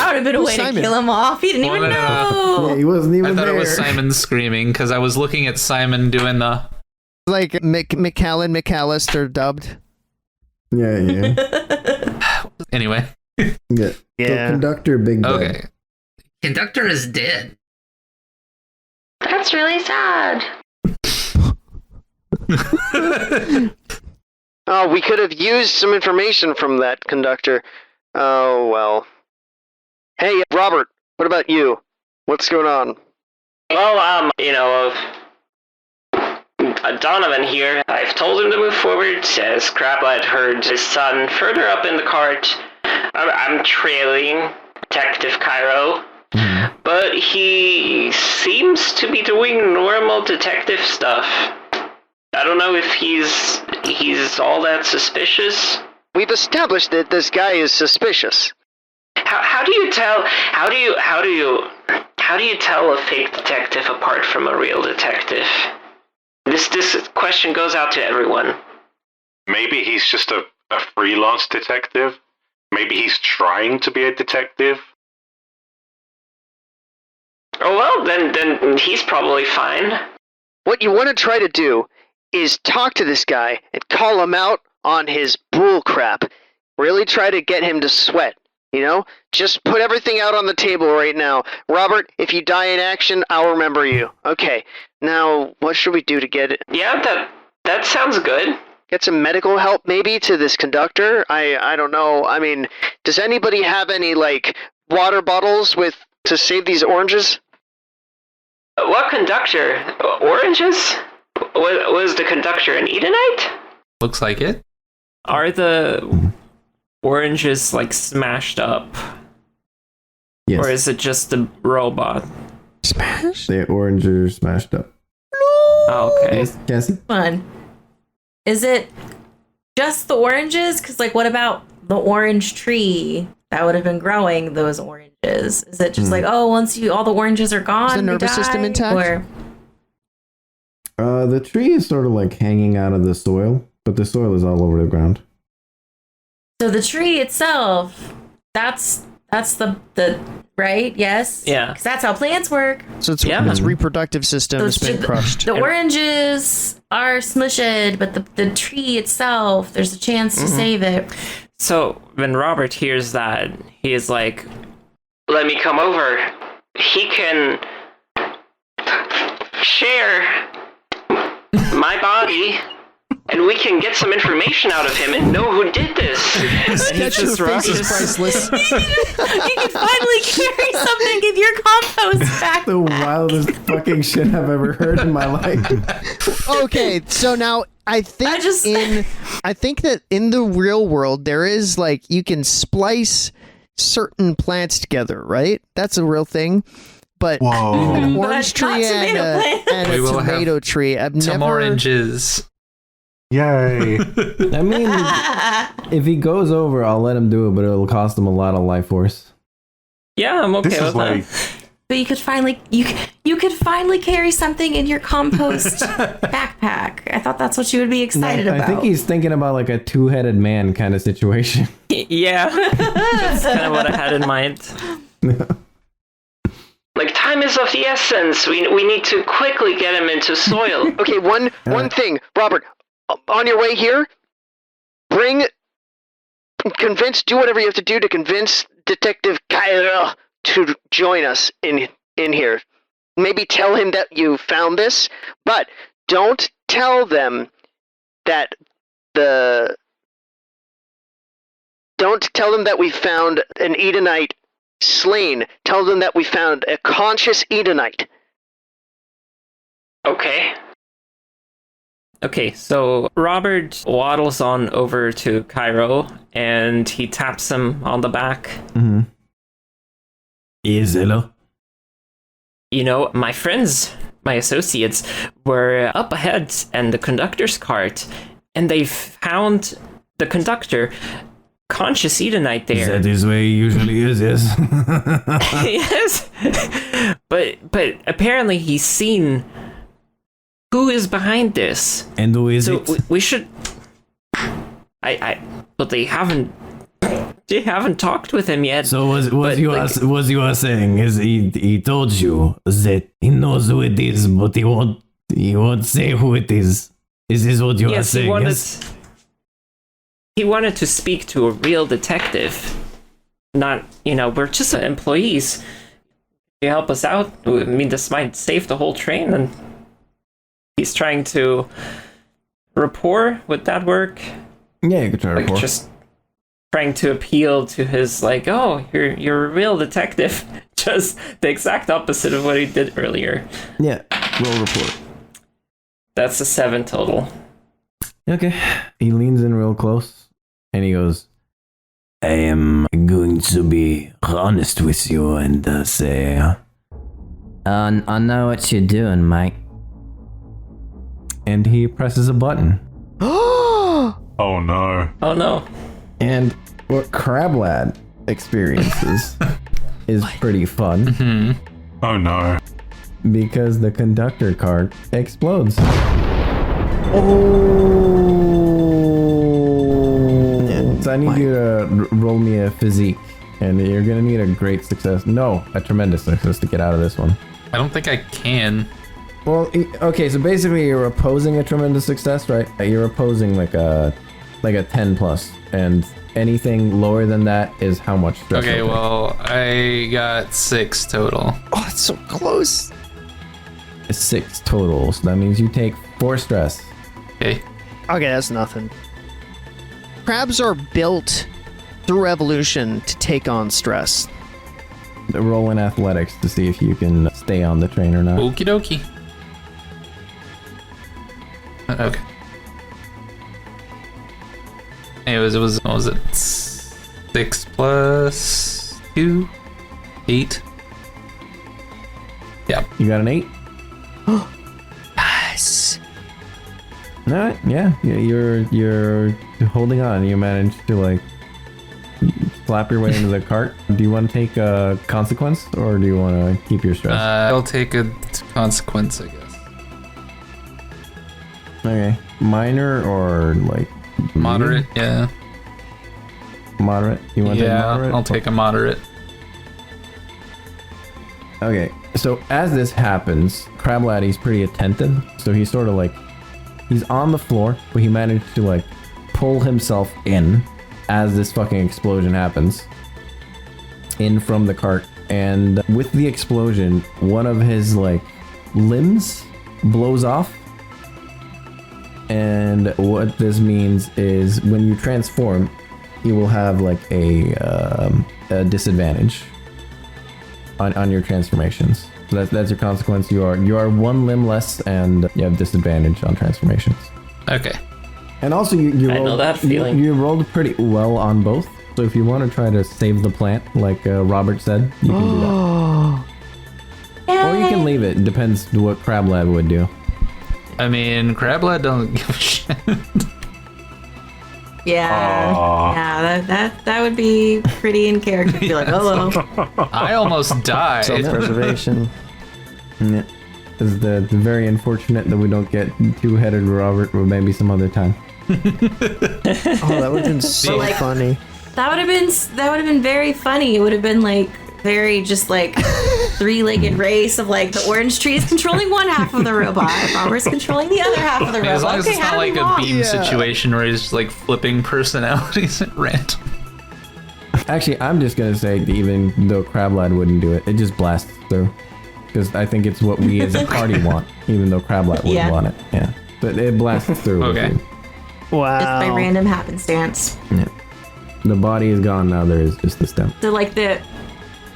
would have been a way Simon? to kill him off. He didn't even know. Yeah, he wasn't even I thought there. it was Simon screaming because I was looking at Simon doing the. Like McAllister dubbed. Yeah. Anyway. Yeah. So conductor, big bad. Okay. Conductor is dead. That's really sad. Oh, we could have used some information from that conductor. Oh, well. Hey, Robert, what about you? What's going on? Well, Donovan here. I've told him to move forward, says Crablet heard his son further up in the cart. I'm trailing Detective Cairo, but he seems to be doing normal detective stuff. I don't know if he's all that suspicious. We've established that this guy is suspicious. How do you tell a fake detective apart from a real detective? This question goes out to everyone. Maybe he's just a freelance detective. Maybe he's trying to be a detective. Oh well, then he's probably fine. What you want to try to do is talk to this guy and call him out on his bull crap. Really try to get him to sweat. You know, just put everything out on the table right now. Robert, if you die in action, I'll remember you. Okay, now what should we do to get it? Yeah, that sounds good. Get some medical help maybe to this conductor? I don't know. I mean, does anybody have any, like, water bottles to save these oranges? What conductor? Oranges? Was the conductor an Edenite? Looks like it. Are the oranges, like, smashed up? Yes. Or is it just the robot? Smash? The orange are smashed up. Oh, okay. Yes, Cassie? Fun. Is it just the oranges? Because, like, what about the orange tree that would have been growing those oranges? Is it just like, oh, once all the oranges are gone, Is the we nervous system die? intact? Or The tree is sort of like hanging out of the soil, but the soil is all over the ground. so the tree itself, that's the right? Yes. Yeah. Because that's how plants work. So its reproductive system has been crushed. The oranges are smushed, but the tree itself, there's a chance to save it. So when Robert hears that, he is like, let me come over. He can share my body, and we can get some information out of him and know who did this. And he just rushes. Priceless. You can finally carry something and give your compost back. The wildest fucking shit I've ever heard in my life. Okay, so now I think that in the real world there is, like, you can splice certain plants together, right? That's a real thing. But an orange But not tree tomato plant. and We a will have tomato tree. I've Some never. oranges. Yay. I mean, if he goes over, I'll let him do it, but it'll cost him a lot of life force. Yeah, I'm okay This with is like that. But you could finally carry something in your compost backpack. I thought that's what you would be excited about. I think he's thinking about like a two-headed man kind of situation. Yeah, that's kind of what I had in mind. Like, time is of the essence. We need to quickly get him into soil. Okay, one thing, Robert. On your way here, do whatever you have to do to convince Detective Cairo to join us in here. Maybe tell him that you found this, but don't tell them that we found an Edenite slain. Tell them that we found a conscious Edenite. Okay. Okay, so Robert waddles on over to Cairo and he taps him on the back. Mm-hmm. Yes, hello. You know, my friends, my associates, were up ahead in the conductor's cart, and they found the conductor, conscious Edenite there. That is where he usually is, yes. Yes, but apparently he's seen who is behind this. And who is So it? we should. But they haven't talked with him yet. So what you are saying is he told you that he knows who it is, but he won't say who it is. Is this what you are saying? He wanted to speak to a real detective. Not, we're just employees. You help us out. I mean, this might save the whole train. And he's trying to rapport. Would that work? Yeah, you could try to rapport. Just trying to appeal to his, you're a real detective. Just the exact opposite of what he did earlier. Yeah, roll report. That's a 7 total. Okay. He leans in real close and he goes, I am going to be honest with you and say, I know what you're doing, Mike. And he presses a button. oh no. Oh no. And what Crab Lad experiences is pretty fun. Hmm. Oh no. Because the conductor cart explodes. Yeah, so I need you to roll me a physique. And you're going to need a great success. No, a tremendous success to get out of this one. I don't think I can. Well, okay, so basically you're opposing a tremendous success, right? You're opposing like a 10 plus. And anything lower than that is how much stress. Okay, well, I got 6 total. Oh, it's so close. 6 total, so that means you take 4 stress. Okay. Okay, that's nothing. Crabs are built through evolution to take on stress. Roll in athletics to see if you can stay on the train or not. Okie dokie. Okay. Anyways, what was it? 6 plus 2? 8? Yeah. You got an 8? Nice. Alright, yeah, you're holding on. You managed to slap your way into the cart. Do you want to take a consequence or do you want to keep your stress? I'll take a consequence, I guess. Okay, minor or Moderate, yeah. Moderate? You want to take moderate? I'll take a moderate. Okay, so as this happens, Crab Laddie's pretty attentive, so he's sort of he's on the floor, but he managed to pull himself in as this fucking explosion happens. In from the cart, and with the explosion, one of his limbs blows off. And what this means is when you transform, you will have a disadvantage on your transformations. So that's your consequence. You are 1 limb less, and you have disadvantage on transformations. Okay. And also, you I rolled, know that feeling. You rolled pretty well on both. So if you want to try to save the plant, like Robert said, you can do that. Or you can leave it. It depends what Crab Lad would do. I mean, Crab Lad don't give a shit. Yeah. Aw. Yeah, that would be pretty in character. Be like, hello. I almost died. Self-preservation. Yeah. It's very unfortunate that we don't get two-headed Robert, or maybe some other time. Oh, that would have been so like- funny. That would have been very funny. It would have been like very just like three-legged race of like the orange tree is controlling one half of the robot, Robert's controlling the other half of the robot. As long as it's not how do like we a walk? beam situation where he's just like flipping personalities at random. Actually, I'm just gonna say, even though Crab Lad wouldn't do it, it just blasts through. Because I think it's what we as a party want, even though Crab Lad wouldn't want it. Yeah. But it blasts through. Okay. Wow. Just by random happenstance. Yeah. The body is gone now, there is just the stem. So like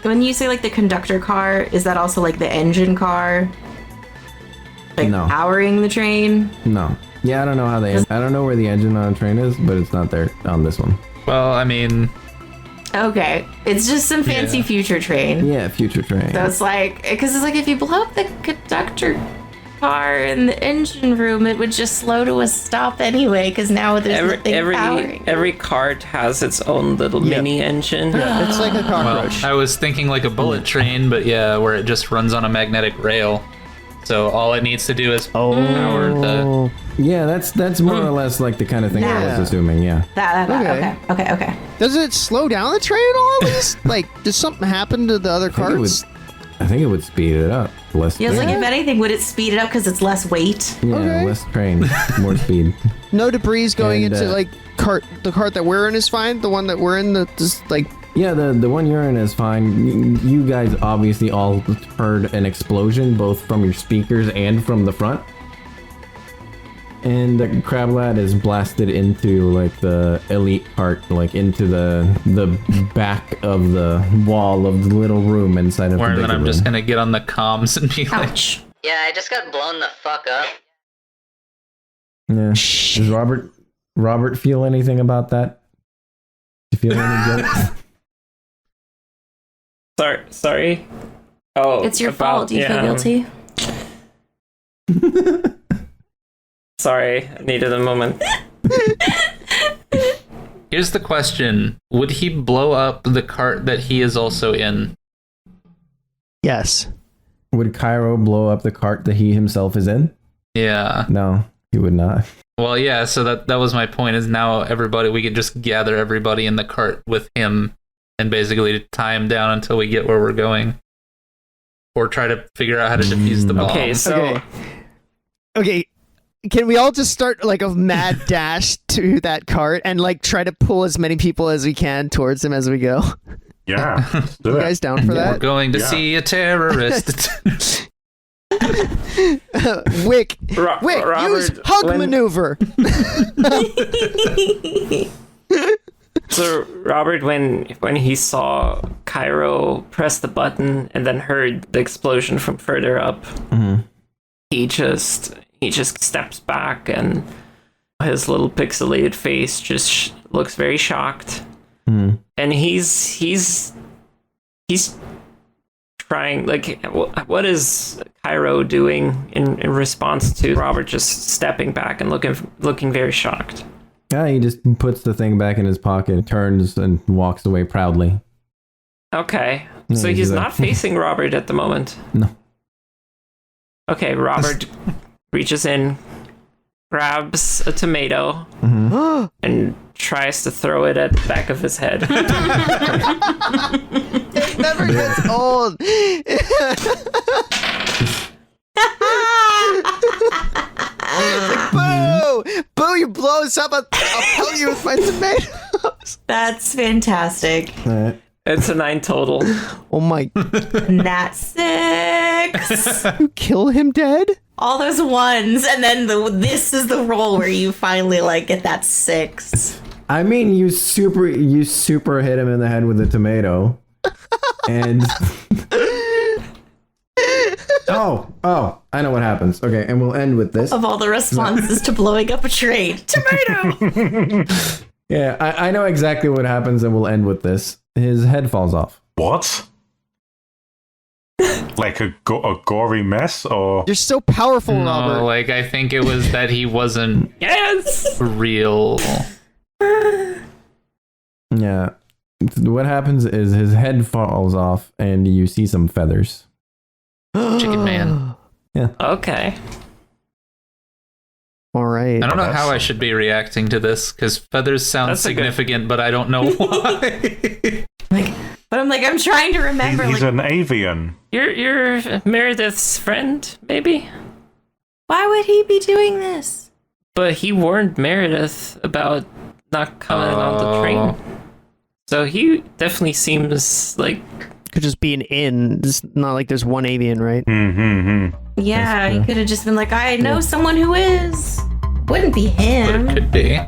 when you say like the conductor car, is that also like the engine car? Like No. powering the train? No. Yeah, I don't know how I don't know where the engine on a train is, but it's not there on this one. Well, I mean, Okay. It's just some fancy Yeah. future train. Yeah, future train. So it's like, because it's like if you blow up the conductor car in the engine room, it would just slow to a stop anyway, because now there's nothing powering. Every cart has its own little mini engine. Yeah, it's like a well, cockroach. I was thinking like a bullet train, but yeah, where it just runs on a magnetic rail. So all it needs to do is power the. Yeah, that's more or less like the kind of thing I was Yeah. assuming, yeah. Okay. Does it slow down the train at all? At least? Like, does something happen to the other carts? I think it would speed it up. Less Yeah, it's train. like if anything, would it speed it up because it's less weight? Yeah, Okay. less train, more speed. No debris going And, into uh, the cart that we're in is fine. The one that we're in, just like Yeah, the one you're in is fine. You guys obviously all heard an explosion, both from your speakers and from the front. And the Crab Lad is blasted into like the elite part, like into the back of the wall of the little room inside of Where the bigger then I'm room. just gonna get on the comms and be like, Ouch. Yeah, I just got blown the fuck up. Yeah. Does Robert feel anything about that? Do you feel any guilt? Sorry. Oh, It's your fault. Do you feel guilty? Sorry, I needed a moment. here's the question: would he blow up the cart that he is also in? yes. Would Cairo blow up the cart that he himself is in? Yeah. No, he would not. Well, yeah. So that was my point. Is now we could just gather everybody in the cart with him, and basically tie him down until we get where we're going, or try to figure out how to defuse the bomb. Okay, so Okay. Can we all just start like a mad dash to that cart and like try to pull as many people as we can towards him as we go? Yeah, let's do You it. guys down for We're that? going to Yeah. see a terrorist. Wick, Robert, use hug maneuver. So Robert, when he saw Cairo press the button and then heard the explosion from further up, he just steps back and his little pixelated face just looks very shocked, and he's trying, like, what is Cairo doing in response to Robert just stepping back and looking very shocked? Yeah, he just puts the thing back in his pocket, turns, and walks away proudly. Okay, Yeah, so he's he's like- not facing Robert at the moment. No. Okay, Robert reaches in, grabs a tomato, and tries to throw it at the back of his head. It never gets old. Boo! Boo, you blow us up. I'll pellet you with my tomatoes. That's fantastic. Alright. It's a 9 total. Oh my. Nat 6. You kill him dead? All those ones, and then this is the roll where you finally like get that 6. I mean, you super hit him in the head with a tomato, and oh, I know what happens. Okay, and we'll end with this. Of all the responses to blowing up a train, tomato. Yeah, I know exactly what happens, and we'll end with this. His head falls off. What? Like a gory mess, or You're so powerful, Robert. No, like I think it was that he wasn't Yes! real. Yeah. What happens is his head falls off and you see some feathers. Chicken man. Okay. All right. I don't know how I should be reacting to this because feathers sound That's a good- significant, but I don't know why. But I'm trying to remember. He's like, an avian. You're Meredith's friend, maybe? why would he be doing this? But he warned Meredith about not coming on the train. So he definitely seems like... Could just be an inn. It's not like there's one avian, right? Yeah, he could have just been like, I know someone who is. Wouldn't be But him. it could be.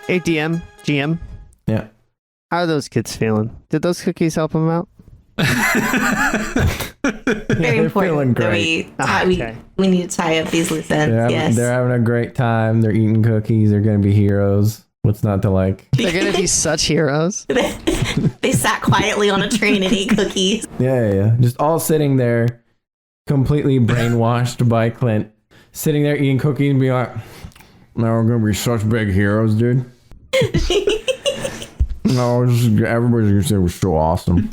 Hey, GM. Yeah. How are those kids feeling? Did those cookies help them out? Very they're feeling important that great. we need to tie up these loose ends. Yes. They're having a great time. They're eating cookies. They're going to be heroes. What's not to like? They're going to be such heroes. They sat quietly on a train and ate cookies. Yeah. Just all sitting there, completely brainwashed by Clint. Sitting there eating cookies and being like, now we're going to be such big heroes, dude. No, everybody's going to say we're so awesome.